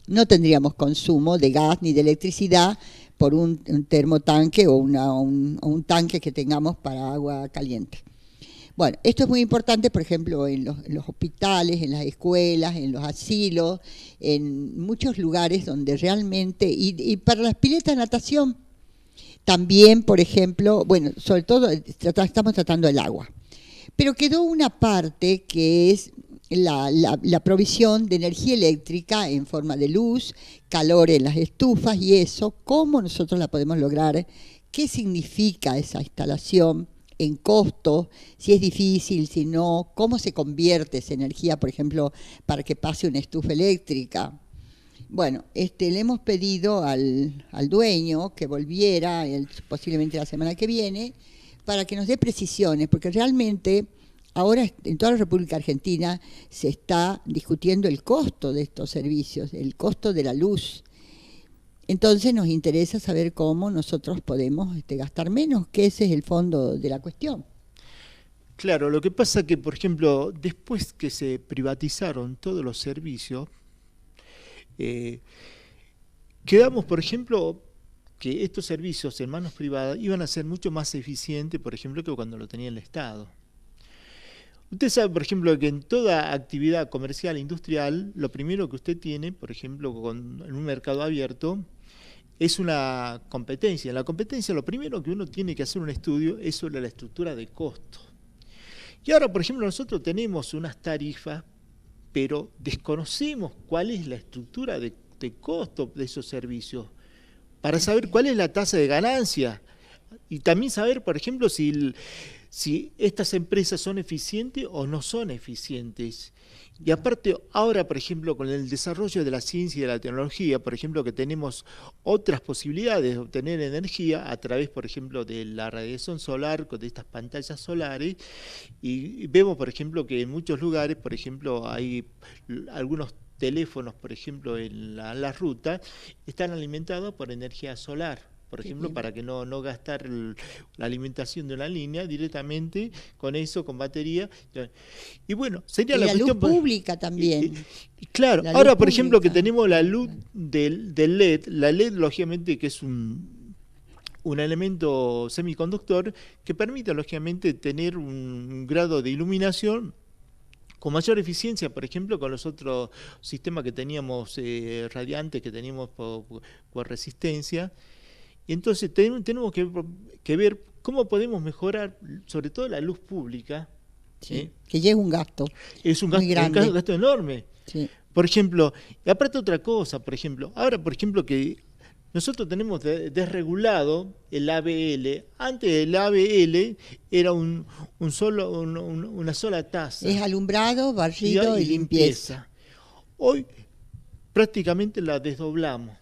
A: no tendríamos consumo de gas ni de electricidad por un termotanque o un tanque que tengamos para agua caliente. Bueno, esto es muy importante, por ejemplo, en los hospitales, en las escuelas, en los asilos, en muchos lugares donde realmente, y para las piletas de natación, también, por ejemplo, bueno, sobre todo estamos tratando el agua. Pero quedó una parte que es la provisión de energía eléctrica en forma de luz, calor en las estufas y eso, ¿cómo nosotros la podemos lograr? ¿Qué significa esa instalación en costo? Si es difícil, si no, ¿cómo se convierte esa energía, por ejemplo, para que pase una estufa eléctrica? Bueno, le hemos pedido al dueño que volviera posiblemente la semana que viene para que nos dé precisiones, porque realmente ahora en toda la República Argentina se está discutiendo el costo de estos servicios, el costo de la luz. Entonces nos interesa saber cómo nosotros podemos gastar menos, que ese es el fondo de la cuestión.
B: Claro, lo que pasa que, por ejemplo, después que se privatizaron todos los servicios, quedamos, por ejemplo, que estos servicios en manos privadas iban a ser mucho más eficientes, por ejemplo, que cuando lo tenía el Estado. Usted sabe, por ejemplo, que en toda actividad comercial e industrial, lo primero que usted tiene, por ejemplo, en un mercado abierto, es una competencia. En la competencia, lo primero que uno tiene que hacer un estudio es sobre la estructura de costo. Y ahora, por ejemplo, nosotros tenemos unas tarifas, pero desconocemos cuál es la estructura de costo de esos servicios, para saber cuál es la tasa de ganancia y también saber, por ejemplo, si estas empresas son eficientes o no son eficientes. Y aparte, ahora, por ejemplo, con el desarrollo de la ciencia y de la tecnología, por ejemplo, que tenemos otras posibilidades de obtener energía a través, por ejemplo, de la radiación solar, de estas pantallas solares, y vemos, por ejemplo, que en muchos lugares, por ejemplo, hay algunos teléfonos, por ejemplo, en la ruta, están alimentados por energía solar, por ejemplo, para que no gastar la alimentación de una línea directamente con eso, con batería. Y bueno, sería la cuestión...
A: luz pública también.
B: Claro, ahora, por ejemplo, que tenemos la luz del LED, la LED, lógicamente, que es un elemento semiconductor que permite, lógicamente, tener un grado de iluminación con mayor eficiencia, por ejemplo, con los otros sistemas que teníamos radiantes, que teníamos por resistencia. Y entonces tenemos que ver cómo podemos mejorar, sobre todo la luz pública.
A: Sí, que ya es un gasto.
B: Es un gasto enorme.
A: Sí.
B: Por ejemplo, y aparte otra cosa, por ejemplo, ahora, por ejemplo, que nosotros tenemos desregulado el ABL. Antes el ABL era una sola tasa.
A: Es alumbrado, barrido y limpieza.
B: Hoy prácticamente la desdoblamos.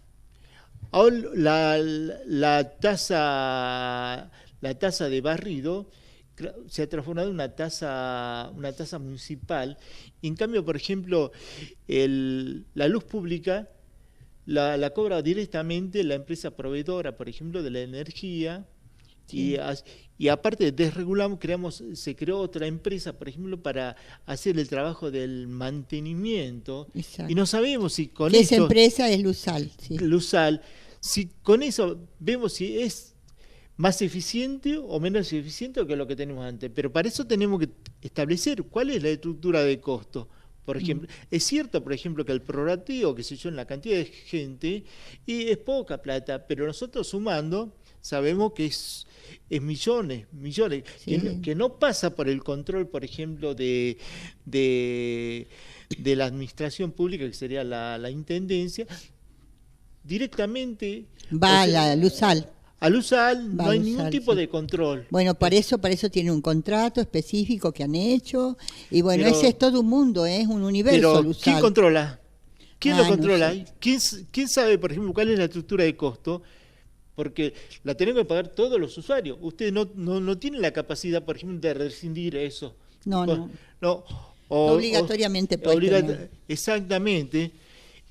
B: Ahora la tasa de barrido se ha transformado en una tasa municipal. Y en cambio, por ejemplo, la luz pública la cobra directamente la empresa proveedora, por ejemplo, de la energía. Sí. Y aparte desregulamos, se creó otra empresa, por ejemplo, para hacer el trabajo del mantenimiento. Exacto. Y no sabemos si con eso...
A: Esa empresa es Luzal. Sí.
B: Luzal. Si con eso vemos si es más eficiente o menos eficiente que lo que tenemos antes. Pero para eso tenemos que establecer cuál es la estructura de costo. Por ejemplo, es cierto, por ejemplo, que el prorrateo, que se yo, en la cantidad de gente, y es poca plata, pero nosotros sumando sabemos que es millones, sí. que no pasa por el control, por ejemplo, de la administración pública, que sería la intendencia, directamente...
A: Va a la Luzal.
B: Al USAL
A: Va
B: no hay
A: al
B: ningún
A: USAL,
B: tipo
A: sí.
B: de control.
A: Bueno, para eso tiene un contrato específico que han hecho. Y bueno,
B: Pero-
A: ese es todo un mundo, es un universo
B: Pero,
A: el
B: ¿quién
A: USAL.
B: controla? ¿Quién lo
A: No
B: controla?
A: sé.
B: ¿Quién sabe, por ejemplo, cuál es la estructura de costo? Porque la tenemos que pagar todos los usuarios. Ustedes no tienen la capacidad, por ejemplo, de rescindir eso.
A: No,
B: Pues,
A: no.
B: no,
A: Obligatoriamente puede tener.
B: exactamente.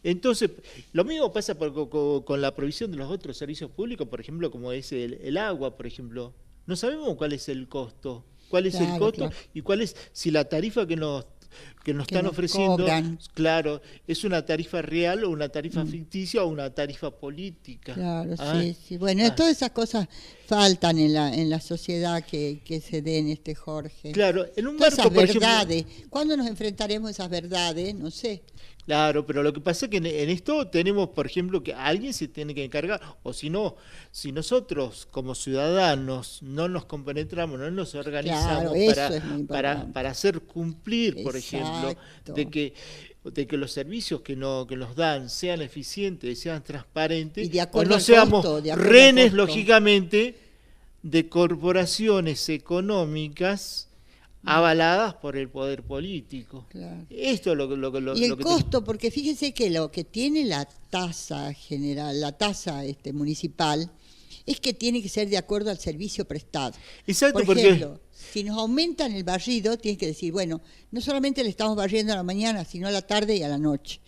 B: Entonces, lo mismo pasa con la provisión de los otros servicios públicos, por ejemplo, como es el agua, por ejemplo. No sabemos cuál es el costo. ¿Cuál es el
A: Claro,
B: costo?
A: claro.
B: Y cuál es, si la tarifa que nos están
A: nos
B: ofreciendo,
A: cobran.
B: claro, es una tarifa real o una tarifa ficticia o una tarifa política.
A: Claro,
B: Ah,
A: sí, sí. Bueno,
B: ah.
A: todas esas cosas faltan en la sociedad que se den, Jorge.
B: Claro, en un
A: Todas
B: marco,
A: esas
B: por ejemplo,
A: verdades. ¿Cuándo nos enfrentaremos a esas verdades? No sé.
B: claro, pero lo que pasa es que en esto tenemos, por ejemplo, que alguien se tiene que encargar, o si no, si nosotros como ciudadanos no nos compenetramos, no nos organizamos
A: Claro, eso es muy importante.
B: para hacer cumplir, por ejemplo,
A: Exacto.
B: de que los servicios que nos dan sean eficientes, sean transparentes,
A: Y de
B: o
A: acuerdo
B: no
A: al
B: seamos
A: costo, de acuerdo al
B: renes,
A: costo.
B: lógicamente, de corporaciones económicas avaladas por el poder político.
A: Claro.
B: Esto es lo
A: Y el
B: que
A: costo, porque fíjense que lo que tiene la tasa general, la tasa municipal, es que tiene que ser de acuerdo al servicio prestado.
B: Exacto,
A: Por
B: porque
A: ejemplo, si nos aumentan el barrido, tienes que decir, bueno, no solamente le estamos barriendo a la mañana, sino a la tarde y a la noche.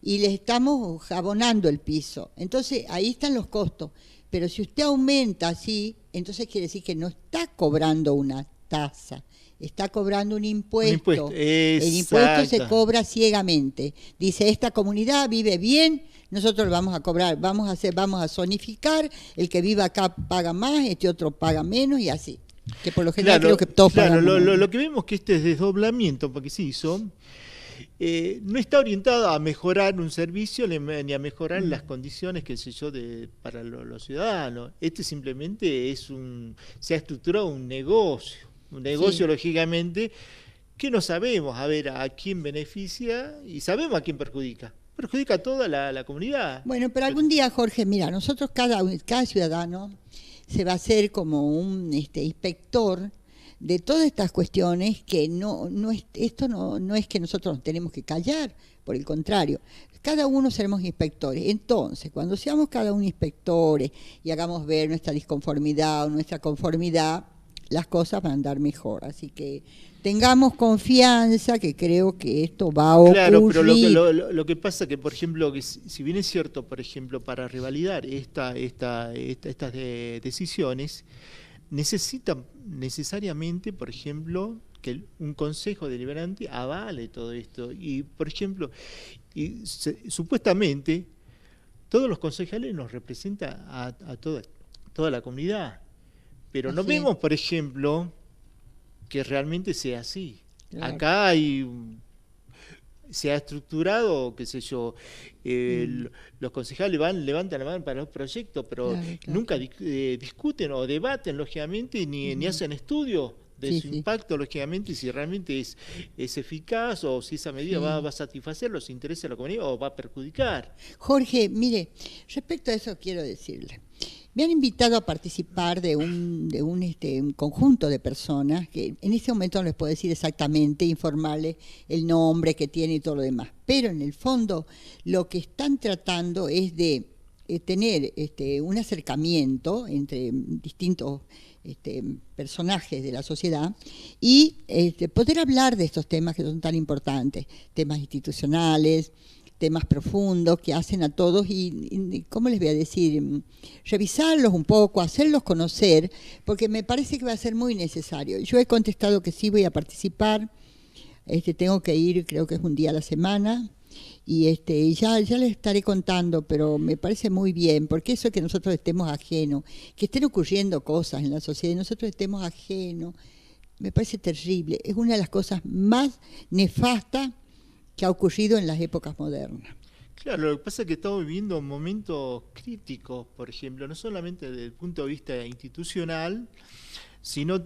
A: Y le estamos jabonando el piso. Entonces, ahí están los costos. Pero si usted aumenta así, entonces quiere decir que no está cobrando una tasa, está cobrando un impuesto. El impuesto se
B: Exacto.
A: cobra ciegamente. Dice, esta comunidad vive bien, nosotros vamos a cobrar, vamos a zonificar, el que viva acá paga más, este otro paga menos y así. Que por lo general creo que todos
B: claro,
A: pagamos menos.
B: lo que vemos que este desdoblamiento, porque se hizo, no está orientado a mejorar un servicio ni a mejorar las condiciones, qué sé yo, para los ciudadanos. Este simplemente se ha estructurado un negocio,
A: Sí.
B: lógicamente, que no sabemos a quién beneficia y sabemos a quién perjudica. Perjudica a toda la comunidad.
A: Bueno, pero algún día, Jorge, mira, nosotros cada ciudadano se va a hacer como un inspector de todas estas cuestiones que esto no es que nosotros nos tenemos que callar, por el contrario, cada uno seremos inspectores. Entonces, cuando seamos cada uno inspectores y hagamos ver nuestra disconformidad o nuestra conformidad, las cosas van a andar mejor. Así que tengamos confianza, que creo que esto va a ocurrir.
B: Claro, pero lo que pasa que, por ejemplo, que si bien es cierto, por ejemplo, para revalidar estas decisiones, necesitan necesariamente, por ejemplo, que un consejo deliberante avale todo esto. Y, por ejemplo, supuestamente, todos los concejales nos representan a toda la comunidad. Pero no
A: Así es.
B: vemos, por ejemplo, que realmente sea así.
A: Claro.
B: Acá se ha estructurado, qué sé yo, los concejales levantan la mano para los proyectos, pero
A: Claro, claro.
B: nunca discuten o debaten, lógicamente, ni hacen estudios de
A: Sí,
B: su
A: sí.
B: impacto, lógicamente, si realmente es eficaz o si esa medida
A: Sí.
B: va a satisfacer los intereses de la comunidad o va a perjudicar.
A: Jorge, mire, respecto a eso quiero decirle, me han invitado a participar de un conjunto de personas que en este momento no les puedo decir exactamente, informarles el nombre que tiene y todo lo demás, pero en el fondo lo que están tratando es de tener un acercamiento entre distintos personajes de la sociedad y poder hablar de estos temas que son tan importantes, temas institucionales, temas profundos que hacen a todos y ¿cómo les voy a decir? Revisarlos un poco, hacerlos conocer, porque me parece que va a ser muy necesario. Yo he contestado que sí voy a participar, tengo que ir, creo que es un día a la semana, y ya les estaré contando, pero me parece muy bien, porque eso es que nosotros estemos ajenos, que estén ocurriendo cosas en la sociedad y nosotros estemos ajenos, me parece terrible. Es una de las cosas más nefastas que ha ocurrido en las épocas modernas.
B: Claro, lo que pasa es que estamos viviendo momentos críticos, por ejemplo, no solamente desde el punto de vista institucional, sino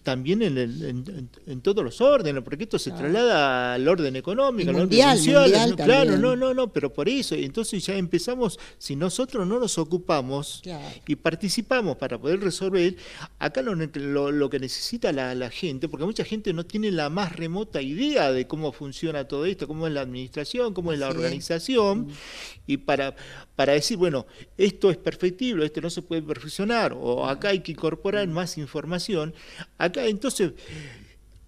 B: también en todos los órdenes, porque esto se traslada al orden económico, al orden
A: mundial,
B: social, ¿no? Claro,
A: también.
B: no, pero por eso, entonces ya empezamos, si nosotros no nos ocupamos y participamos para poder resolver, acá lo que necesita la gente, porque mucha gente no tiene la más remota idea de cómo funciona todo esto, cómo es la administración, cómo es la organización, y para decir, bueno, esto es perfectible, esto no se puede perfeccionar, o acá hay que incorporar más información. Entonces,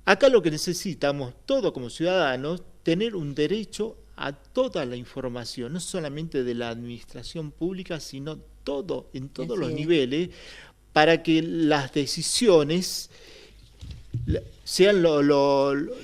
B: acá lo que necesitamos, todos como ciudadanos, tener un derecho a toda la información, no solamente de la administración pública, sino en todos los niveles, para que las decisiones sean lo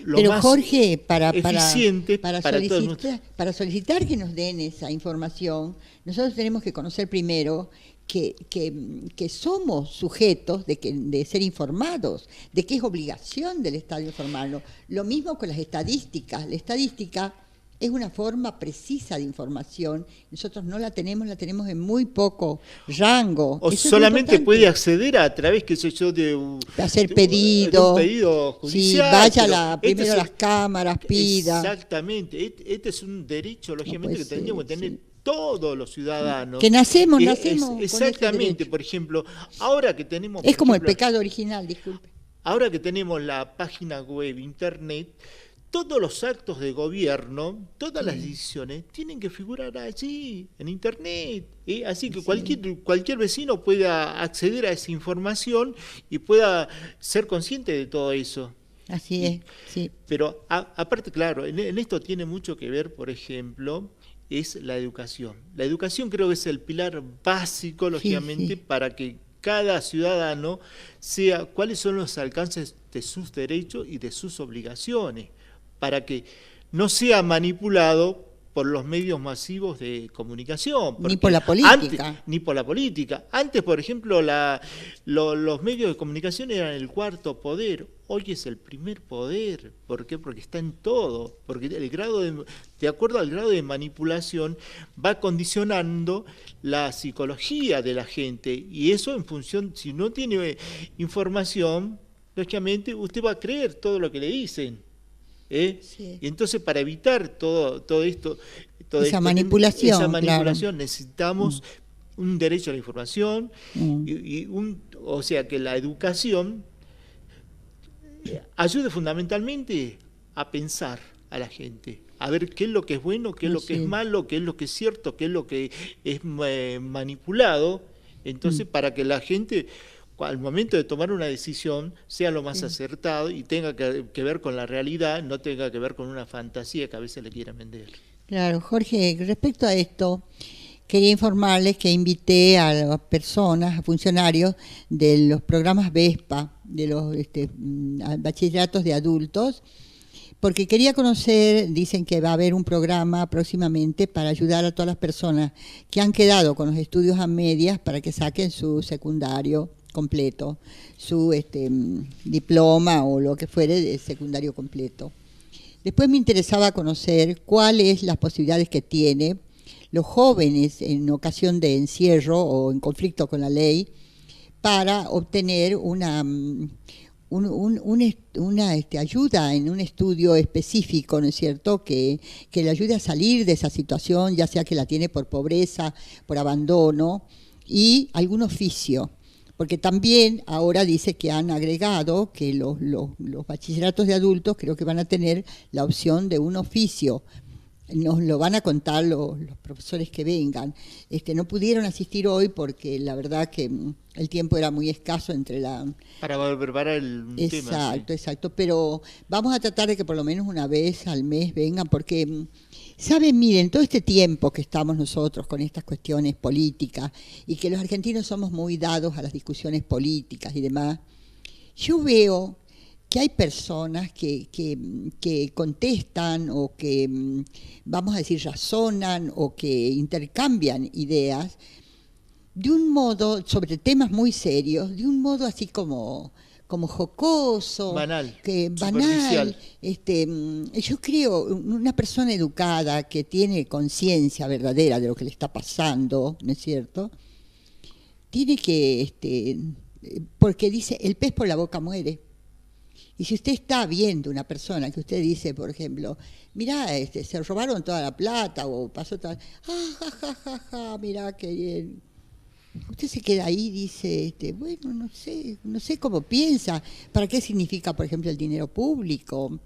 A: Pero
B: más
A: Jorge,
B: eficientes
A: para solicitar que nos den esa información, nosotros tenemos que conocer primero que somos sujetos de ser informados, de que es obligación del Estado informarnos. Lo mismo con las estadísticas. La estadística es una forma precisa de información. Nosotros no la tenemos en muy poco rango.
B: O
A: eso
B: solamente puede acceder a través, qué sé yo, de un
A: pedido
B: judicial.
A: Sí, vaya primero a las cámaras, pida.
B: Exactamente. Este es un derecho, lógicamente, que tendríamos que tener todos los ciudadanos.
A: Que nacemos
B: exactamente, por ejemplo, ahora que tenemos...
A: Es como el pecado original, disculpe.
B: Ahora que tenemos la página web, internet, todos los actos de gobierno, todas las decisiones, tienen que figurar allí, en internet. Así que cualquier vecino pueda acceder a esa información y pueda ser consciente de todo eso.
A: Así es, sí.
B: Pero aparte, claro, en esto tiene mucho que ver, por ejemplo, es la educación. La educación creo que es el pilar básico, lógicamente, para que cada ciudadano sea cuáles son los alcances de sus derechos y de sus obligaciones, para que no sea manipulado por los medios masivos de comunicación.
A: Ni por la política.
B: Ni por la política. Antes, por ejemplo, los medios de comunicación eran el cuarto poder. Hoy es el primer poder. ¿Por qué? Porque está en todo. Porque de acuerdo al grado de manipulación, va condicionando la psicología de la gente. Y eso en función, si no tiene información, lógicamente usted va a creer todo lo que le dicen. Y entonces para evitar todo esto,
A: esa manipulación,
B: necesitamos un derecho a la información o sea que la educación ayude fundamentalmente a pensar a la gente, a ver qué es lo que es bueno, qué es lo que es malo, qué es lo que es cierto, qué es lo que es manipulado, entonces para que la gente al momento de tomar una decisión sea lo más acertado y tenga que ver con la realidad, no tenga que ver con una fantasía que a veces le quieran vender.
A: Claro, Jorge, respecto a esto, quería informarles que invité a las personas, a funcionarios de los programas VESPA, de los bachilleratos de adultos, porque quería conocer, dicen que va a haber un programa próximamente para ayudar a todas las personas que han quedado con los estudios a medias para que saquen su secundario completo, su diploma o lo que fuere de secundario completo. Después me interesaba conocer cuáles las posibilidades que tiene los jóvenes en ocasión de encierro o en conflicto con la ley para obtener una ayuda en un estudio específico, ¿no es cierto?, que le ayude a salir de esa situación, ya sea que la tiene por pobreza, por abandono, y algún oficio. Porque también ahora dice que han agregado que los bachilleratos de adultos creo que van a tener la opción de un oficio. Nos lo van a contar los profesores que vengan. No pudieron asistir hoy porque la verdad que el tiempo era muy escaso
B: para preparar el tema.
A: Exacto. Pero vamos a tratar de que por lo menos una vez al mes vengan porque... Saben, miren, todo este tiempo que estamos nosotros con estas cuestiones políticas y que los argentinos somos muy dados a las discusiones políticas y demás, yo veo que hay personas que contestan o que, vamos a decir, razonan o que intercambian ideas de un modo, sobre temas muy serios, de un modo así como jocoso,
B: banal.
A: Yo creo, una persona educada que tiene conciencia verdadera de lo que le está pasando, ¿no es cierto?, tiene que, porque dice, el pez por la boca muere. Y si usted está viendo una persona que usted dice, por ejemplo, mirá, se robaron toda la plata o pasó tal, ja, ja, ja, ja, mirá qué bien. Usted se queda ahí y dice, bueno, no sé cómo piensa, para qué significa, por ejemplo, el dinero público,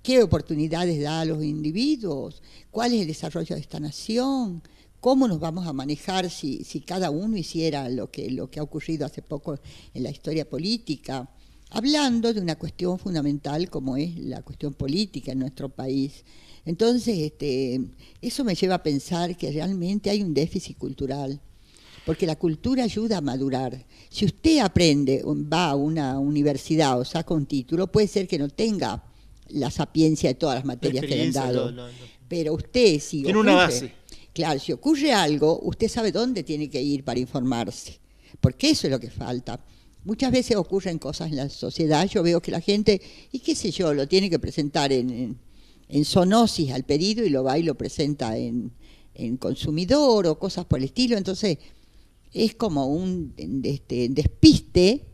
A: qué oportunidades da a los individuos, cuál es el desarrollo de esta nación, cómo nos vamos a manejar si cada uno hiciera lo que ha ocurrido hace poco en la historia política, hablando de una cuestión fundamental como es la cuestión política en nuestro país. Entonces, eso me lleva a pensar que realmente hay un déficit cultural, porque la cultura ayuda a madurar. Si usted aprende, va a una universidad o saca un título, puede ser que no tenga la sapiencia de todas las materias que le han dado,
B: no.
A: Pero usted, si
B: tiene una base.
A: Claro, si ocurre algo, usted sabe dónde tiene que ir para informarse, porque eso es lo que falta. Muchas veces ocurren cosas en la sociedad, yo veo que la gente, y qué sé yo, lo tiene que presentar en zoonosis al pedido y lo va y lo presenta en consumidor o cosas por el estilo, entonces es como un despiste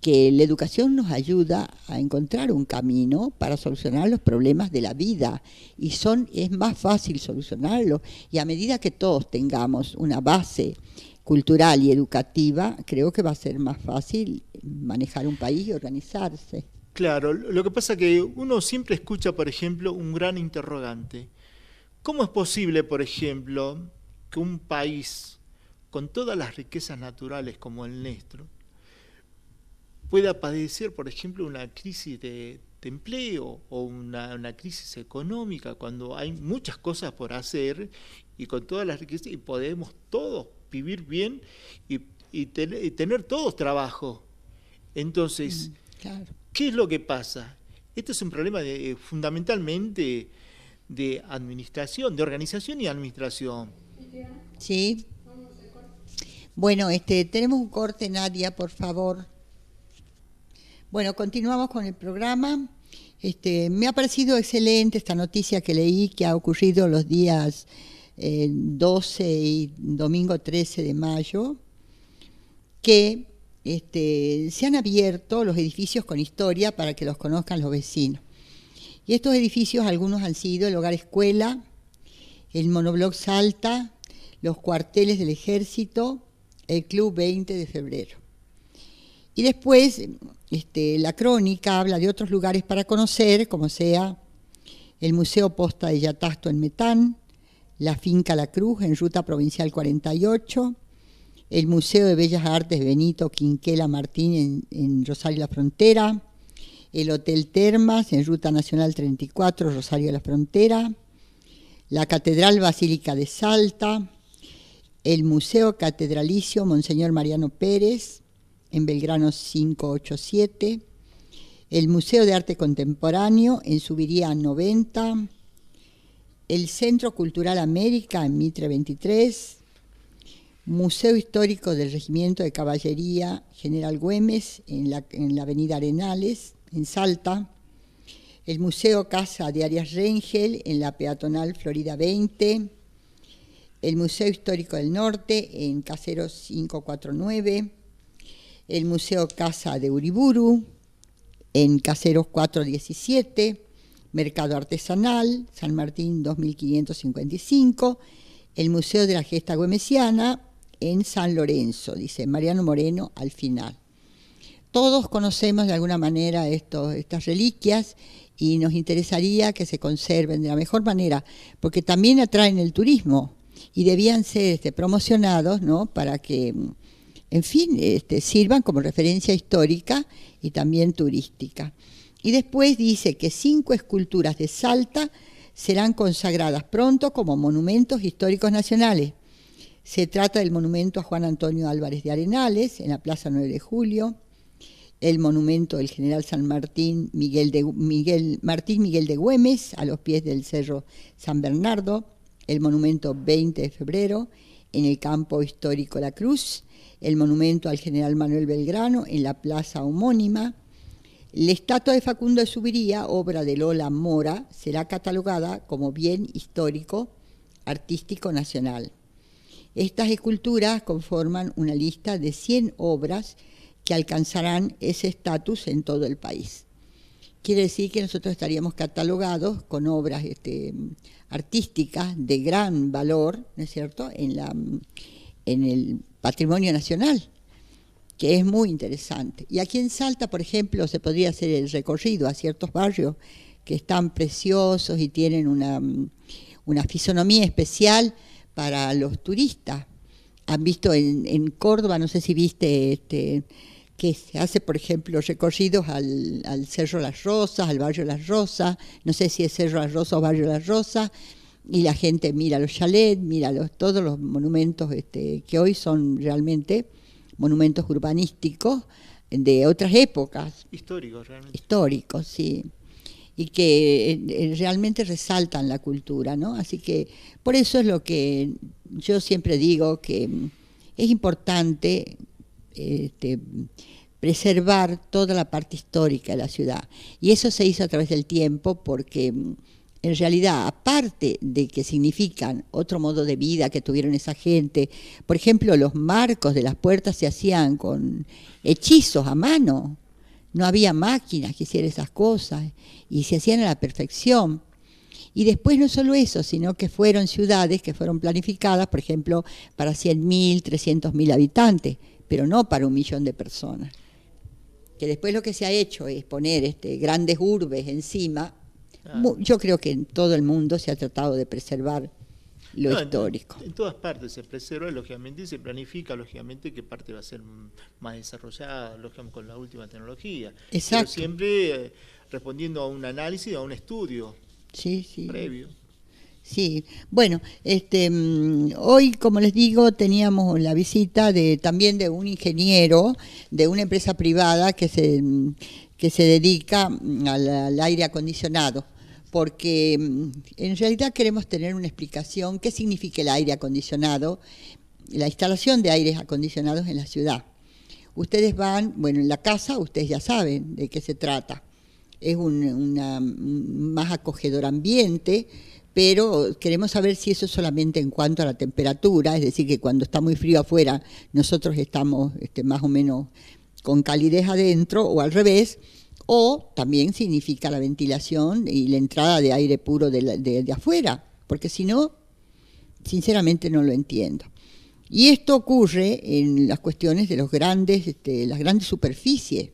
A: que la educación nos ayuda a encontrar un camino para solucionar los problemas de la vida y es más fácil solucionarlos, y a medida que todos tengamos una base cultural y educativa, creo que va a ser más fácil manejar un país y organizarse.
B: Claro, lo que pasa es que uno siempre escucha, por ejemplo, un gran interrogante. ¿Cómo es posible, por ejemplo, que un país con todas las riquezas naturales como el nuestro pueda padecer, por ejemplo, una crisis de empleo o una crisis económica cuando hay muchas cosas por hacer y con todas las riquezas y podemos todos vivir bien y tener todos trabajo? Entonces,
A: claro.
B: ¿Qué es lo que pasa? Este es un problema fundamentalmente de administración, de organización y administración.
A: Sí. Bueno, tenemos un corte, Nadia, por favor. Bueno, continuamos con el programa. Me ha parecido excelente esta noticia que leí, que ha ocurrido los días 12 y domingo 13 de mayo, que se han abierto los edificios con historia para que los conozcan los vecinos. Y estos edificios, algunos han sido el Hogar Escuela, el Monobloc Salta, los cuarteles del Ejército, el Club 20 de Febrero. Y después, la crónica habla de otros lugares para conocer, como sea el Museo Posta de Yatasto en Metán, la Finca La Cruz en Ruta Provincial 48, el Museo de Bellas Artes Benito Quinquela Martín en Rosario La Frontera, el Hotel Termas en Ruta Nacional 34, Rosario La Frontera, la Catedral Basílica de Salta, el Museo Catedralicio Monseñor Mariano Pérez en Belgrano 587, el Museo de Arte Contemporáneo en Subiría 90, el Centro Cultural América en Mitre 23, Museo Histórico del Regimiento de Caballería General Güemes en la Avenida Arenales, en Salta, el Museo Casa de Arias Rengel en la Peatonal Florida 20, el Museo Histórico del Norte en Caseros 549, el Museo Casa de Uriburu en Caseros 417, Mercado Artesanal, San Martín 2555, el Museo de la Gesta Güemesiana en San Lorenzo, dice Mariano Moreno al final. Todos conocemos de alguna manera estas reliquias y nos interesaría que se conserven de la mejor manera, porque también atraen el turismo y debían ser promocionados, ¿no?, para que, en fin, sirvan como referencia histórica y también turística. Y después dice que 5 esculturas de Salta serán consagradas pronto como monumentos históricos nacionales. Se trata del monumento a Juan Antonio Álvarez de Arenales en la Plaza 9 de Julio, el monumento del general San Martín Miguel de Güemes a los pies del Cerro San Bernardo, el monumento 20 de febrero en el campo histórico La Cruz, el monumento al general Manuel Belgrano en la plaza homónima. La estatua de Facundo de Subiría, obra de Lola Mora, será catalogada como bien histórico artístico nacional. Estas esculturas conforman una lista de 100 obras que alcanzarán ese estatus en todo el país. quiere decir que nosotros estaríamos catalogados con obras artísticas de gran valor, ¿no es cierto?, en el patrimonio nacional, que es muy interesante. Y aquí en Salta, por ejemplo, se podría hacer el recorrido a ciertos barrios que están preciosos y tienen una fisonomía especial para los turistas. Han visto en Córdoba, no sé si viste, que se hace, por ejemplo, recorridos al Cerro Las Rosas, al Barrio Las Rosas, no sé si es Cerro Las Rosas o Barrio Las Rosas, y la gente mira los chalets, mira todos los monumentos que hoy son realmente monumentos urbanísticos de otras épocas.
B: Históricos, realmente.
A: Históricos, sí. Y que realmente resaltan la cultura, ¿no? Así que por eso es lo que yo siempre digo, que es importante preservar toda la parte histórica de la ciudad. Y eso se hizo a través del tiempo porque en realidad, aparte de que significan otro modo de vida que tuvieron esa gente, por ejemplo, los marcos de las puertas se hacían con hechizos a mano, no había máquinas que hicieran esas cosas y se hacían a la perfección. Y después no solo eso, sino que fueron ciudades que fueron planificadas, por ejemplo, para 100.000, 300.000 habitantes, pero no para 1 millón de personas. Que después lo que se ha hecho es poner grandes urbes encima. Yo creo que en todo el mundo se ha tratado de preservar lo histórico.
B: En todas partes se preserva, lógicamente, y se planifica, lógicamente, qué parte va a ser más desarrollada, lógicamente, con la última tecnología.
A: Exacto.
B: Pero siempre respondiendo a un análisis, a un estudio previo.
A: Sí, bueno, hoy, como les digo, teníamos la visita también de un ingeniero de una empresa privada que se dedica al aire acondicionado, porque en realidad queremos tener una explicación qué significa el aire acondicionado, la instalación de aires acondicionados en la ciudad. Ustedes van, bueno, en la casa ustedes ya saben de qué se trata, es un más acogedor ambiente, pero queremos saber si eso es solamente en cuanto a la temperatura, es decir, que cuando está muy frío afuera nosotros estamos más o menos con calidez adentro, o al revés, o también significa la ventilación y la entrada de aire puro de afuera, porque si no, sinceramente no lo entiendo. Y esto ocurre en las cuestiones de las grandes superficies,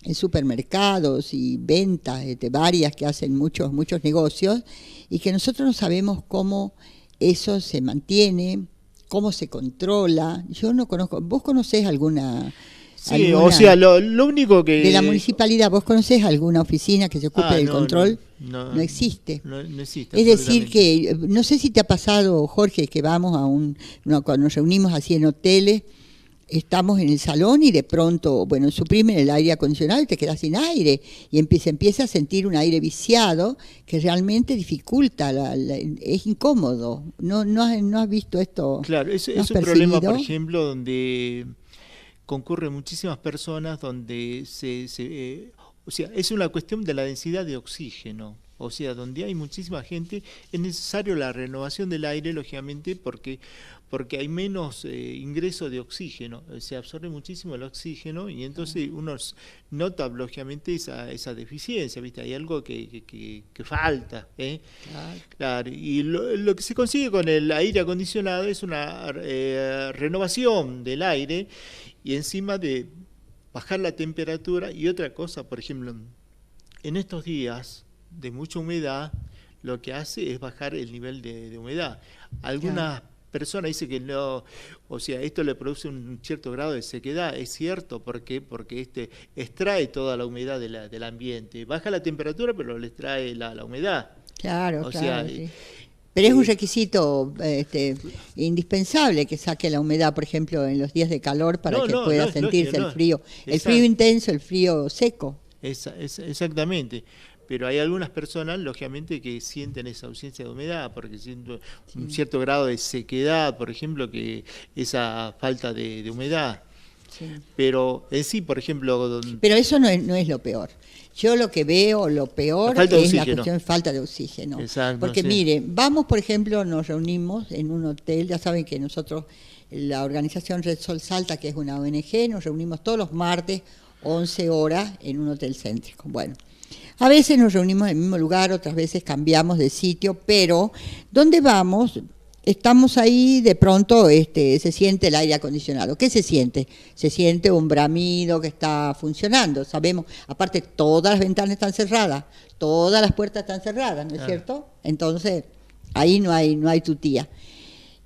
A: en supermercados y ventas varias que hacen muchos negocios, y que nosotros no sabemos cómo eso se mantiene, cómo se controla. Yo no conozco. ¿Vos conocés alguna?
B: Sí, o sea, lo único que...
A: De la municipalidad, ¿vos conocés alguna oficina que se ocupe del control?
B: No
A: existe.
B: No existe.
A: Es decir que, no sé si te ha pasado, Jorge, que vamos cuando nos reunimos así en hoteles, estamos en el salón y de pronto, bueno, suprimen el aire acondicionado y te quedas sin aire y empieza a sentir un aire viciado que realmente dificulta, es incómodo. ¿No has visto esto?
B: Claro, es un problema, por ejemplo, donde concurren muchísimas personas, donde o sea, es una cuestión de la densidad de oxígeno. O sea, donde hay muchísima gente, es necesario la renovación del aire, lógicamente, porque hay menos ingreso de oxígeno, se absorbe muchísimo el oxígeno y entonces uno nota, lógicamente, esa deficiencia, ¿viste? Hay algo que falta, ¿eh? Claro. Y lo que se consigue con el aire acondicionado es una renovación del aire y encima de bajar la temperatura. Y otra cosa, por ejemplo, en estos días de mucha humedad, lo que hace es bajar el nivel de humedad. Algunas personas dicen que no, o sea, esto le produce un cierto grado de sequedad. Es cierto, ¿por qué? Porque extrae toda la humedad del ambiente. Baja la temperatura, pero le extrae la humedad.
A: Claro, sí. Pero es un requisito indispensable que saque la humedad, por ejemplo, en los días de calor para que pueda sentirse el frío. El frío intenso, el frío seco.
B: Exactamente. Pero hay algunas personas, lógicamente, que sienten esa ausencia de humedad, porque sienten un cierto grado de sequedad, por ejemplo, que esa falta de humedad. Sí. Pero en sí, por ejemplo...
A: Pero eso no es lo peor. Yo lo que veo, lo peor es la cuestión de falta de oxígeno.
B: Exacto,
A: porque mire, vamos, por ejemplo, nos reunimos en un hotel, ya saben que nosotros, la organización Red Sol Salta, que es una ONG, nos reunimos todos los martes, 11 horas, en un hotel céntrico. Bueno, A veces nos reunimos en el mismo lugar, otras veces cambiamos de sitio, pero donde vamos, estamos ahí, de pronto se siente el aire acondicionado. ¿Qué se siente? Se siente un bramido que está funcionando, sabemos. Aparte, todas las ventanas están cerradas, todas las puertas están cerradas, ¿no es cierto? Entonces, ahí no hay tutía.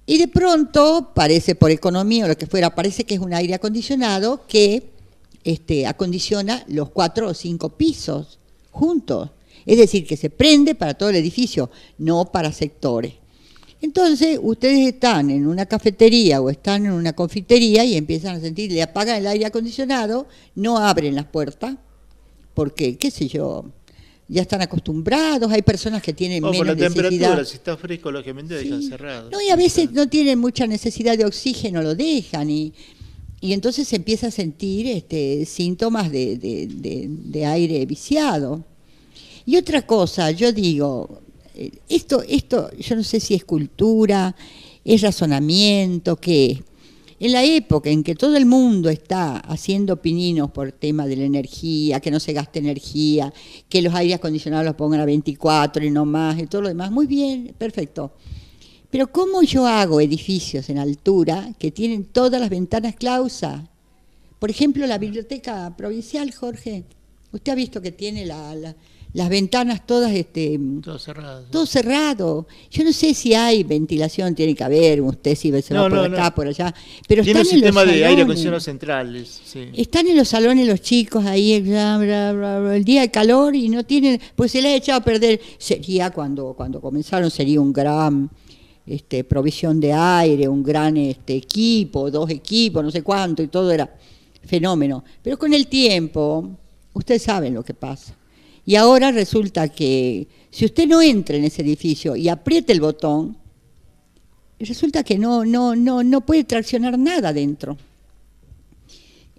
A: Y de pronto, parece por economía o lo que fuera, parece que es un aire acondicionado que acondiciona los 4 o 5 pisos juntos. Es decir, que se prende para todo el edificio, no para sectores. Entonces, ustedes están en una cafetería o están en una confitería y empiezan a sentir, le apagan el aire acondicionado, no abren las puertas, porque, qué sé yo, ya están acostumbrados, hay personas que tienen menos necesidad.
B: Por la temperatura, si está fresco, lógicamente dejan cerrado.
A: No, y a veces no tienen mucha necesidad de oxígeno, lo dejan, y entonces se empieza a sentir síntomas de aire viciado. Y otra cosa, yo digo, esto yo no sé si es cultura, es razonamiento, ¿qué es? En la época en que todo el mundo está haciendo pininos por el tema de la energía, que no se gaste energía, que los aires acondicionados los pongan a 24 y no más, y todo lo demás, muy bien, perfecto. Pero ¿cómo yo hago edificios en altura que tienen todas las ventanas clausas? Por ejemplo, la biblioteca provincial, Jorge, usted ha visto que tiene las ventanas todas todo cerrado. Yo no sé si hay ventilación, tiene que haber, usted si se va por acá, por allá, pero
B: tiene
A: están
B: un sistema
A: en los
B: de aire
A: salones.
B: acondicionado centrales, sí.
A: Están en los salones los chicos ahí el día de calor y no tienen, pues se les ha echado a perder. Sería cuando comenzaron, sería un gran provisión de aire, un gran equipo, 2 equipos, no sé cuánto, y todo era fenómeno. Pero con el tiempo, ustedes saben lo que pasa. Y ahora resulta que si usted no entra en ese edificio y aprieta el botón, resulta que no puede traccionar nada dentro.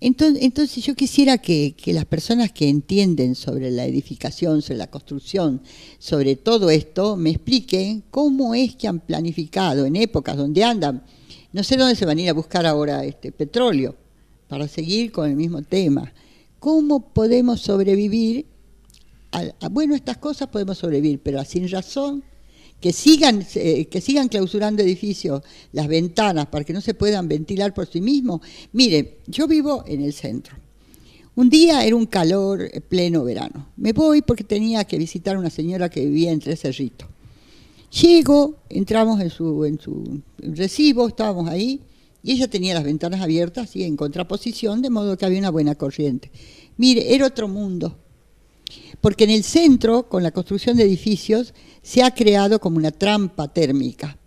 A: Entonces yo quisiera que las personas que entienden sobre la edificación, sobre la construcción, sobre todo esto, me expliquen cómo es que han planificado en épocas donde andan, no sé dónde se van a ir a buscar ahora petróleo, para seguir con el mismo tema. ¿Cómo podemos sobrevivir? Bueno, estas cosas podemos sobrevivir, pero sin razón, que sigan clausurando edificios, las ventanas, para que no se puedan ventilar por sí mismos. Mire, yo vivo en el centro. Un día era un calor pleno verano. Me voy porque tenía que visitar a una señora que vivía en Tres Cerritos. Llego, entramos en su recibo, estábamos ahí, y ella tenía las ventanas abiertas y en contraposición, de modo que había una buena corriente. Mire, era otro mundo. Porque en el centro, con la construcción de edificios, se ha creado como una trampa térmica.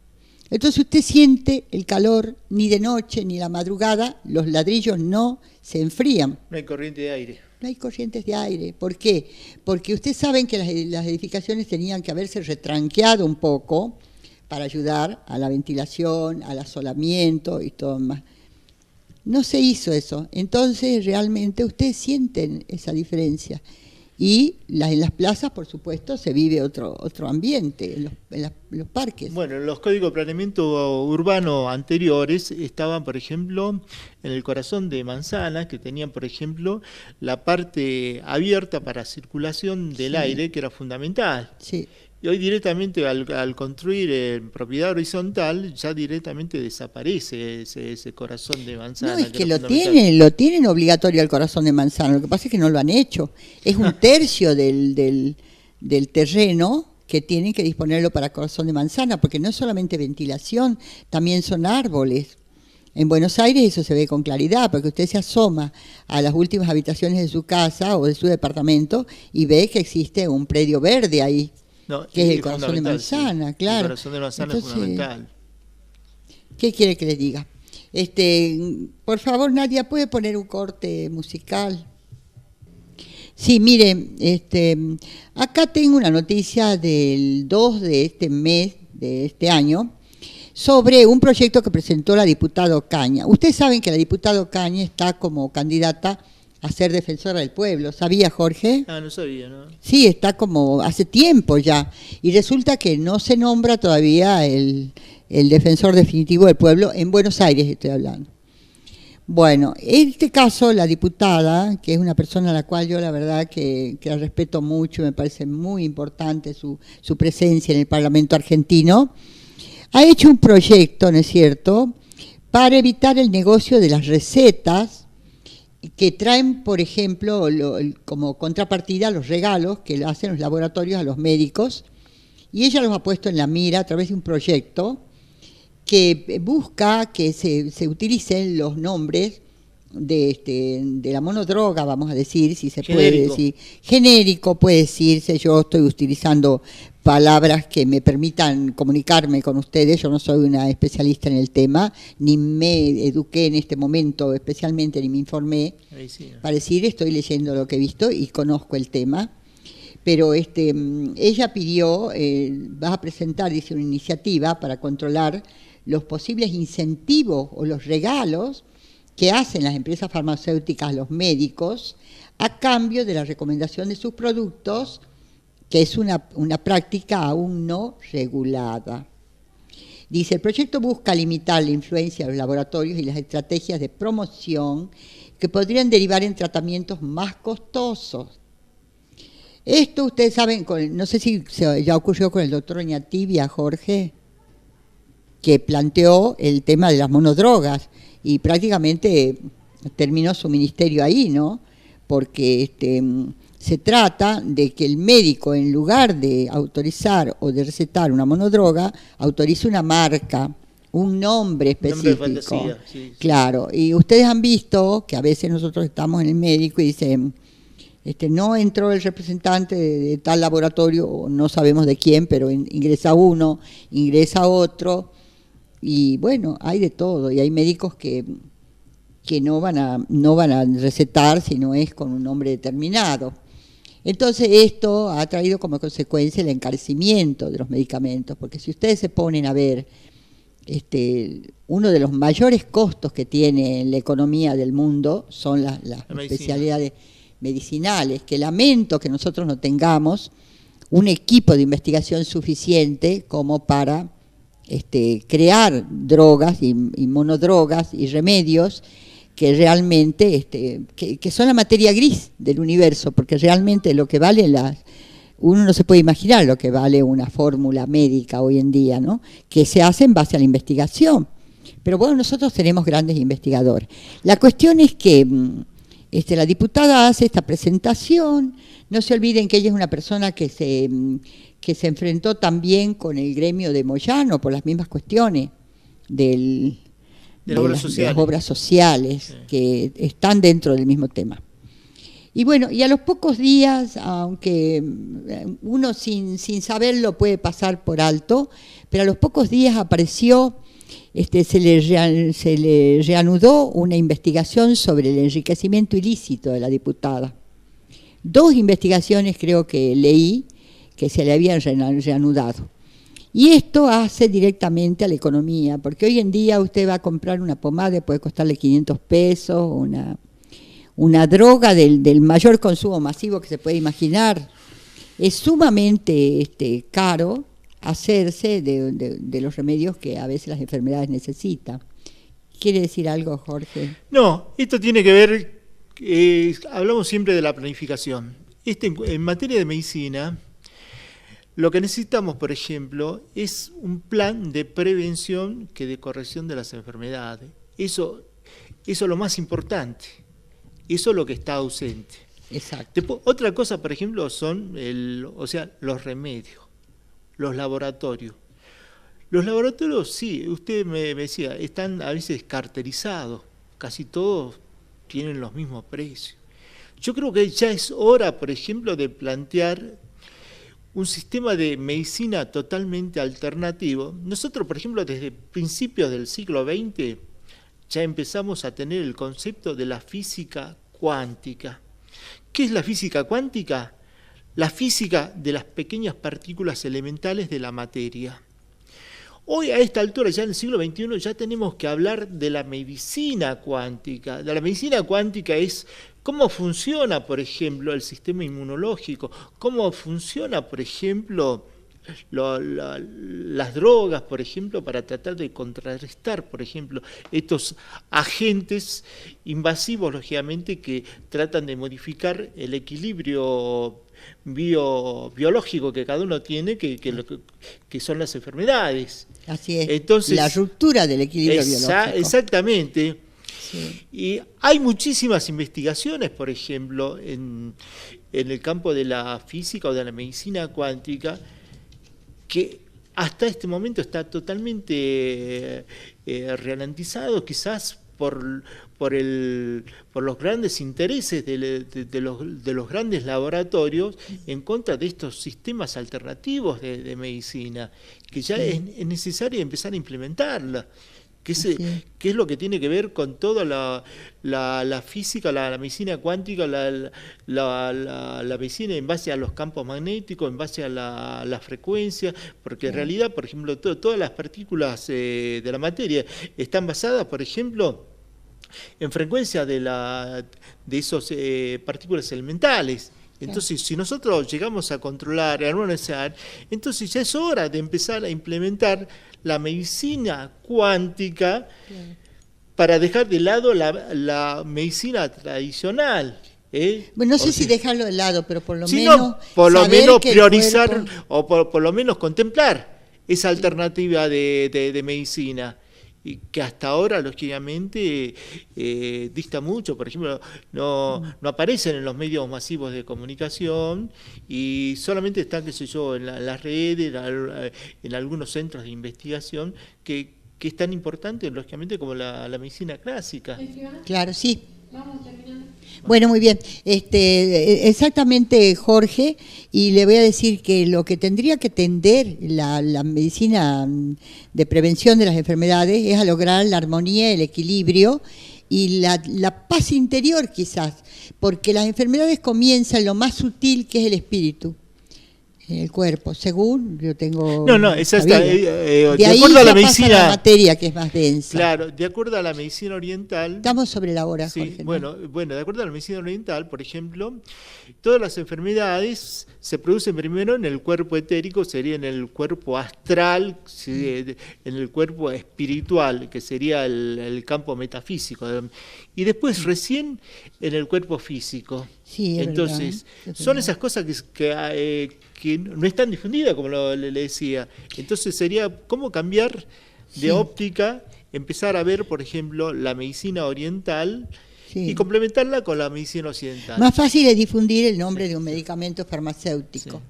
A: Entonces usted siente el calor, ni de noche ni la madrugada, los ladrillos no se enfrían.
B: No hay corriente de aire.
A: No hay corrientes de aire. ¿Por qué? Porque ustedes saben que las edificaciones tenían que haberse retranqueado un poco para ayudar a la ventilación, al asolamiento y todo más. No se hizo eso. Entonces realmente ustedes sienten esa diferencia. Y en las plazas, por supuesto, se vive otro ambiente, en los parques.
B: Bueno, los códigos de planeamiento urbano anteriores estaban, por ejemplo, en el corazón de manzanas, que tenían, por ejemplo, la parte abierta para circulación del aire, que era fundamental.
A: Sí.
B: Y hoy directamente al construir en propiedad horizontal, ya directamente desaparece ese corazón de manzana.
A: No, es que lo tienen obligatorio el corazón de manzana, lo que pasa es que no lo han hecho. Es un tercio del terreno que tienen que disponerlo para corazón de manzana, porque no es solamente ventilación, también son árboles. En Buenos Aires eso se ve con claridad, porque usted se asoma a las últimas habitaciones de su casa o de su departamento y ve que existe un predio verde ahí.
B: No,
A: que es el corazón de manzana, sí. Claro.
B: El corazón de manzana es fundamental.
A: ¿Qué quiere que le diga? Por favor, Nadia, ¿puede poner un corte musical? Sí, mire, acá tengo una noticia del 2 de este mes, de este año, sobre un proyecto que presentó la diputada Ocaña. Ustedes saben que la diputada Ocaña está como candidata a ser defensora del pueblo. ¿Sabía, Jorge?
B: Ah, no sabía, ¿no?
A: Sí, está como hace tiempo ya. Y resulta que no se nombra todavía el defensor definitivo del pueblo, en Buenos Aires estoy hablando. Bueno, en este caso la diputada, que es una persona a la cual yo la verdad que la respeto mucho, me parece muy importante su presencia en el Parlamento argentino, ha hecho un proyecto, ¿no es cierto?, para evitar el negocio de las recetas que traen, por ejemplo, como contrapartida los regalos que le hacen los laboratorios a los médicos, y ella los ha puesto en la mira a través de un proyecto que busca que se utilicen los nombres de la monodroga, vamos a decir, si se puede decir. Genérico puede decirse, yo estoy utilizando palabras que me permitan comunicarme con ustedes, yo no soy una especialista en el tema, ni me eduqué en este momento especialmente, ni me informé, para decir, estoy leyendo lo que he visto y conozco el tema. Pero ella pidió, va a presentar, dice, una iniciativa para controlar los posibles incentivos o los regalos que hacen las empresas farmacéuticas a los médicos a cambio de la recomendación de sus productos, que es una práctica aún no regulada. Dice, el proyecto busca limitar la influencia de los laboratorios y las estrategias de promoción que podrían derivar en tratamientos más costosos. Esto ustedes saben, no sé si ya ocurrió con el doctor Oñatibia, Jorge, que planteó el tema de las monodrogas y prácticamente terminó su ministerio ahí, ¿no? Porque se trata de que el médico, en lugar de autorizar o de recetar una monodroga, autorice una marca, un nombre específico.
B: Nombre de fantasía, sí.
A: Claro, y ustedes han visto que a veces nosotros estamos en el médico y dicen, no entró el representante de tal laboratorio, no sabemos de quién, pero ingresa uno, ingresa otro, y bueno, hay de todo, y hay médicos que no van a recetar si no es con un nombre determinado. Entonces esto ha traído como consecuencia el encarecimiento de los medicamentos, porque si ustedes se ponen a ver, uno de los mayores costos que tiene la economía del mundo son las especialidades medicinales, que lamento que nosotros no tengamos un equipo de investigación suficiente como para crear drogas y monodrogas y remedios que realmente que son la materia gris del universo, porque realmente lo que vale uno no se puede imaginar lo que vale una fórmula médica hoy en día, ¿no? Que se hace en base a la investigación. Pero bueno, nosotros tenemos grandes investigadores. La cuestión es que la diputada hace esta presentación. No se olviden que ella es una persona que se enfrentó también con el gremio de Moyano por las mismas cuestiones de las obras sociales, sí, que están dentro del mismo tema. Y bueno, y a los pocos días, aunque uno sin saberlo puede pasar por alto, pero a los pocos días apareció, se le reanudó una investigación sobre el enriquecimiento ilícito de la diputada. 2 investigaciones creo que leí que se le habían reanudado. Y esto hace directamente a la economía, porque hoy en día usted va a comprar una pomada y puede costarle 500 pesos, una droga del mayor consumo masivo que se puede imaginar. Es sumamente caro hacerse de los remedios que a veces las enfermedades necesitan. ¿Quiere decir algo, Jorge?
B: No, esto tiene que ver, hablamos siempre de la planificación. En materia de medicina, lo que necesitamos, por ejemplo, es un plan de prevención que de corrección de las enfermedades. Eso es lo más importante. Eso es lo que está ausente.
A: Exacto.
B: Después, otra cosa, por ejemplo, son los remedios, los laboratorios. Los laboratorios, sí, usted me decía, están a veces carterizados, casi todos tienen los mismos precios. Yo creo que ya es hora, por ejemplo, de plantear un sistema de medicina totalmente alternativo. Nosotros, por ejemplo, desde principios del siglo XX ya empezamos a tener el concepto de la física cuántica. ¿Qué es la física cuántica? La física de las pequeñas partículas elementales de la materia. Hoy, a esta altura, ya en el siglo XXI, ya tenemos que hablar de la medicina cuántica. De la medicina cuántica es cómo funciona, por ejemplo, el sistema inmunológico, cómo funciona, por ejemplo, las drogas, por ejemplo, para tratar de contrarrestar, por ejemplo, estos agentes invasivos, lógicamente, que tratan de modificar el equilibrio biológico que cada uno tiene, que son las enfermedades.
A: Así es.
B: Entonces,
A: la ruptura del equilibrio biológico.
B: Exactamente.
A: Sí.
B: Y hay muchísimas investigaciones, por ejemplo, en el campo de la física o de la medicina cuántica, que hasta este momento está totalmente ralentizado, quizás por los grandes intereses de los grandes laboratorios en contra de estos sistemas alternativos de medicina, que ya es necesario empezar a implementarla. ¿Qué es lo que tiene que ver con toda la física, la medicina cuántica, la medicina en base a los campos magnéticos, en base a la frecuencia? Porque en realidad, por ejemplo, todas las partículas de la materia están basadas, por ejemplo, en frecuencia de esas partículas elementales. Entonces, si nosotros llegamos a controlar, a armonizar, entonces ya es hora de empezar a implementar la medicina cuántica para dejar de lado la medicina tradicional.
A: Bueno, no sé si dejarlo de lado, pero por lo
B: menos priorizar o por lo menos contemplar esa alternativa de medicina. Y que hasta ahora, lógicamente, dista mucho. Por ejemplo, no aparecen en los medios masivos de comunicación y solamente están, qué sé yo, en las redes, en algunos centros de investigación, que es tan importante, lógicamente, como la medicina clásica.
A: Claro, sí. Vamos terminando. Bueno, muy bien. Exactamente, Jorge, y le voy a decir que lo que tendría que tender la medicina de prevención de las enfermedades es a lograr la armonía, el equilibrio y la paz interior, quizás, porque las enfermedades comienzan en lo más sutil, que es el espíritu, en el cuerpo, según yo tengo.
B: Esa está, de
A: ahí
B: acuerdo a la
A: medicina,
B: medicina,
A: la materia, que es más densa.
B: Claro, de acuerdo a la medicina oriental.
A: Estamos sobre la hora,
B: sí,
A: Jorge, ¿no?
B: Bueno, de acuerdo a la medicina oriental, por ejemplo, todas las enfermedades se producen primero en el cuerpo etérico, sería en el cuerpo astral, en el cuerpo espiritual, que sería el campo metafísico, y después recién en el cuerpo físico.
A: Sí,
B: entonces, son esas cosas que no es tan difundida como le decía. Entonces sería cómo cambiar de óptica, empezar a ver, por ejemplo, la medicina oriental y complementarla con la medicina occidental.
A: Más fácil es difundir el nombre de un medicamento farmacéutico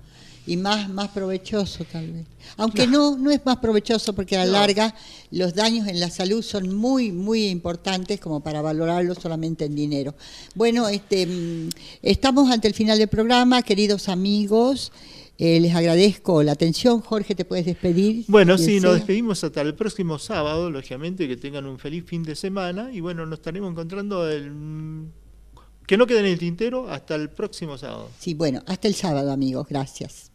A: y más provechoso tal vez. Aunque no es más provechoso, porque a la larga los daños en la salud son muy, muy importantes como para valorarlo solamente en dinero. Bueno, estamos ante el final del programa, queridos amigos. Les agradezco la atención. Jorge, ¿te puedes despedir?
B: Bueno, sí, nos despedimos hasta el próximo sábado, lógicamente, que tengan un feliz fin de semana y bueno, nos estaremos encontrando que no quede en el tintero hasta el próximo sábado.
A: Sí, bueno, hasta el sábado, amigos. Gracias.